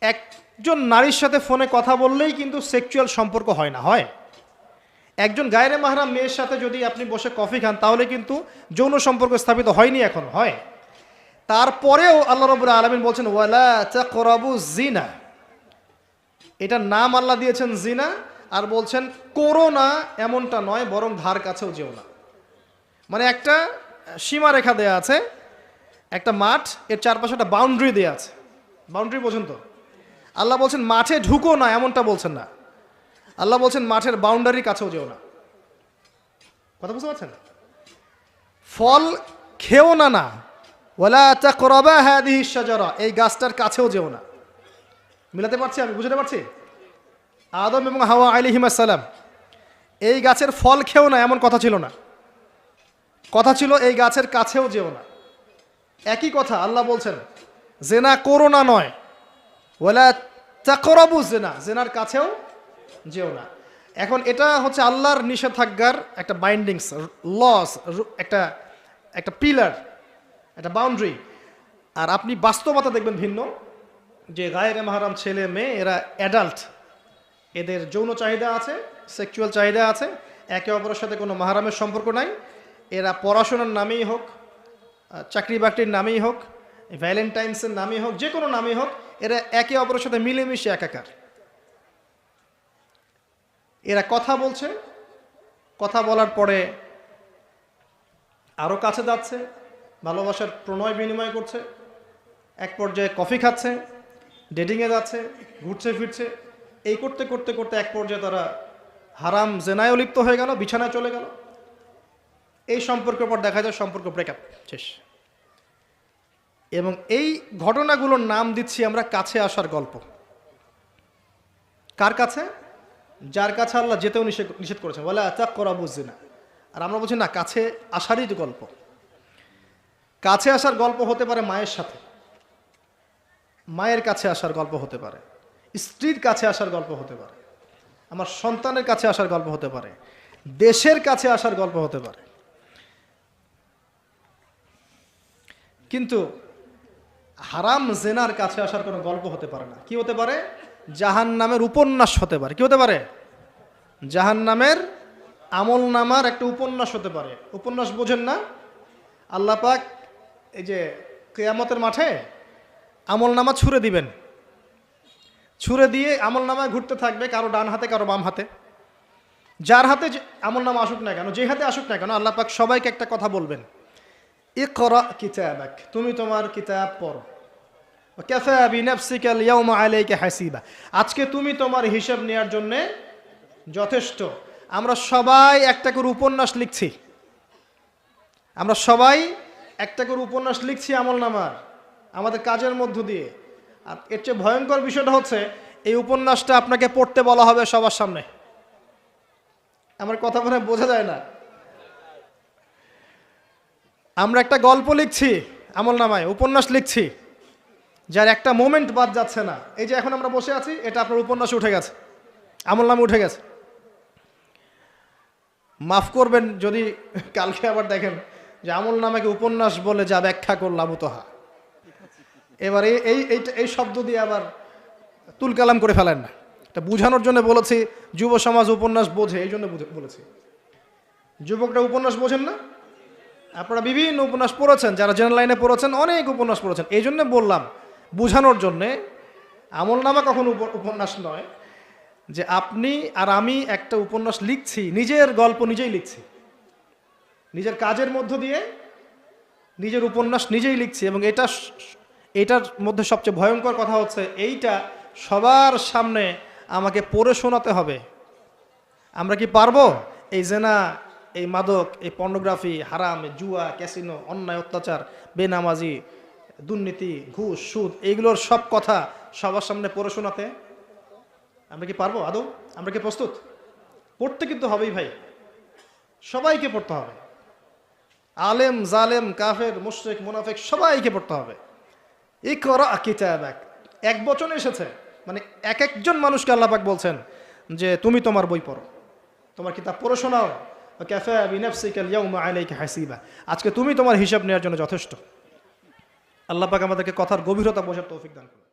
একজন নারীর সাথে ফোনে কথা বললেই কিন্তু সেক্সুয়াল সম্পর্ক হয় না, হয়। একজন গায়রে মাহরাম মেয়ের সাথে যদি আপনি বসে কফি খান তাহলে কিন্তু যৌন সম্পর্ক স্থাপিত হয়নি, এখন হয়। তারপরেও আল্লাহ রাব্বুল আলামিন বলছেন ওয়ালা তাকরাবু জিনা, এটার নাম আল্লাহ দিয়েছেন জিনা, আর বলছেন করো না এমনটা নয়, বরং ধার কাছেও যেও না। মানে একটা সীমারেখা দেয়া আছে, একটা মাঠ, এর চারপাশে একটা বাউন্ডারি দেয়া আছে। বাউন্ডারি পর্যন্ত আল্লাহ বলছেন মাঠে ঢুকো না, এমনটা বলছেন না। আল্লাহ বলছেন মাঠের বাউন্ডারির কাছেও যেও না। কথা বুঝতে পারছেন? ফল খেও না, না ওয়ালা তাকরাবা হাদিহি শাজারা, এই গাছটার কাছেও যেও না। মিলাতে পারছি আমি, বুঝতে পারছি? আদম এবং হাওয়া আলাইহিমুস সালাম এই গাছের ফল খেও না এমন কথা ছিল না, কথা ছিল এই গাছের কাছেও যেও না। একই কথা আল্লাহ বলছেন জেনা করো না নয়, ওয়ালা তাকরাবু জিনা, জেনার কাছেও যেও না। এখন এটা হচ্ছে আল্লাহর নিষেধাজ্ঞার একটা বাইন্ডিংস, লস, একটা একটা পিলার, একটা বাউন্ডারি। আর আপনি বাস্তবতা দেখবেন ভিন্ন, যে গায়রে মাহরাম ছেলে মেয়ে এরা অ্যাডাল্ট, এদের যৌন চাহিদা আছে, সেক্সুয়াল চাহিদা আছে, একে অপরের সাথে কোনো মাহরামের সম্পর্ক নাই। এরা পড়াশোনার নামেই হোক, চাকরি বাকরির নামেই হোক, ভ্যালেন্টাইন্সের নামেই হোক, যে কোনো নামেই হোক, এরা একে অপরের সাথে মিলেমিশে একাকার। এরা কথা বলছে, কথা বলার পরে আরও কাছে যাচ্ছে, ভালোবাসার প্রণয় বিনিময় করছে, এক পর্যায়ে কফি খাচ্ছে। ডেটিংয়ে যাচ্ছে, ঘুরছে ফিরছে, এই করতে করতে করতে এক পর্যায়ে তারা হারাম জেনায়ও লিপ্ত হয়ে গেল, বিছানায় চলে গেল। এই সম্পর্কের পর দেখা যায় সম্পর্ক ব্রেকআপ, শেষ। এবং এই ঘটনাগুলোর নাম দিচ্ছি আমরা কাছে আসার গল্প। কার কাছে? যার কাছে আল্লাহ যেতেও নিষেধ করেছেন, বলে তাকরাবুজ জিনা। আর আমরা বলছি না, কাছে আসারই গল্প। কাছে আসার গল্প হতে পারে মায়ের সাথে, মায়ের কাছে আসার গল্প হতে পারে, স্ত্রীর কাছে আসার গল্প হতে পারে, আমার সন্তানের কাছে আসার গল্প হতে পারে, দেশের কাছে আসার গল্প হতে পারে। কিন্তু হারাম জেনার কাছে আসার কোনো গল্প হতে পারে না। কি হতে পারে? জাহান্নামের উপন্যাস হতে পারে। কি হতে পারে? জাহান্নামের আমল নামার একটা উপন্যাস হতে পারে। উপন্যাস বোঝেন না? আল্লাহ পাক এই যে কিয়ামতের মাঠে আমল নামা ছুঁড়ে দিবেন, ছুঁড়ে দিয়ে আমল নামায় ঘুরতে থাকবে, কারো ডান হাতে কারো বাম হাতে। যার হাতে আমল নামা আসুক না কেন, যে হাতে আসুক না কেন, আল্লাহ পাক সবাইকে একটা কথা বলবেন, ইকরা কিতাবাক, তুমি তোমার কিতাব পড়ো। কাফা বিনাফসিকা আল-ইয়াওমা আলাইকা হাসিবা, আজকে তুমি তোমার হিসাব নেওয়ার জন্য যথেষ্ট। আমরা সবাই একটা করে উপন্যাস লিখছি, আমরা সবাই একটা করে উপন্যাস লিখছি আমল নামার, আমাদের কাজের মধ্য দিয়ে। আর এর চেয়ে ভয়ঙ্কর বিষয়টা হচ্ছে, এই উপন্যাসটা আপনাকে পড়তে বলা হবে সবার সামনে। আমার কথা মনে বোঝা যায় না? আমরা একটা গল্প লিখছি আমল নামায়, উপন্যাস লিখছি, যার একটা মোমেন্ট বাদ যাচ্ছে না। এই যে এখন আমরা বসে আছি, এটা আপনার উপন্যাসে উঠে গেছে, আমল নামে উঠে গেছে। মাফ করবেন যদি কালকে আবার দেখেন যে আমল নামাকে উপন্যাস বলে যা ব্যাখ্যা করলাম তোহা, এবার এই শব্দ দিয়ে আবার তুলকালাম করে ফেলেন না। এটা বুঝানোর জন্য বলেছি, যুব সমাজ উপন্যাস বোঝে, এই জন্য বলেছি। যুবকরা উপন্যাস বোঝেন না? আপনারা বিভিন্ন উপন্যাস পড়েছেন, যারা জেনারেল লাইনে পড়েছেন অনেক উপন্যাস পড়েছেন, এই জন্য বললাম বোঝানোর জন্যে। আমল নামা কখনো উপন্যাস নয় যে আপনি আর আমি একটা উপন্যাস লিখছি, নিজের গল্প নিজেই লিখছি, নিজের কাজের মধ্য দিয়ে নিজের উপন্যাস নিজেই লিখছি। এবং এটার মধ্যে সবচেয়ে ভয়ঙ্কর কথা হচ্ছে, এইটা সবার সামনে আমাকে পড়ে শোনাতে হবে। আমরা কি পারবো? এই জেনা, এই মাদক, এই পর্নোগ্রাফি, হারাম, জুয়া, ক্যাসিনো, অন্যায় অত্যাচার, বেনামাজি, দুর্নীতি, ঘুষ, সুদ, এইগুলোর সব কথা সবার সামনে পড়ে শোনাতে আমরা কি পারবো আদৌ? আমরা কি প্রস্তুত? পড়তে কিন্তু হবেই ভাই, সবাইকে পড়তে হবে। আলেম, জালেম, কাফের, মুশরিক, মুনাফিক সবাইকে পড়তে হবে। ইকরা কিতাবাক, এক বচনে এসেছে, মানে এক একজন মানুষকে আল্লাহ পাক বলছেন যে তুমি তোমার বই পড়ো, তোমার কিতাব পড়ে শোনাও। কাফা বিনাফসিকা আল-ইয়াওমা আলাইকা হাসিবা, আজকে তুমি তোমার হিসাব নেওয়ার জন্য যথেষ্ট। আল্লাহ পাক আমাদেরকে কথার গভীরতা বোঝার তৌফিক দান করুন।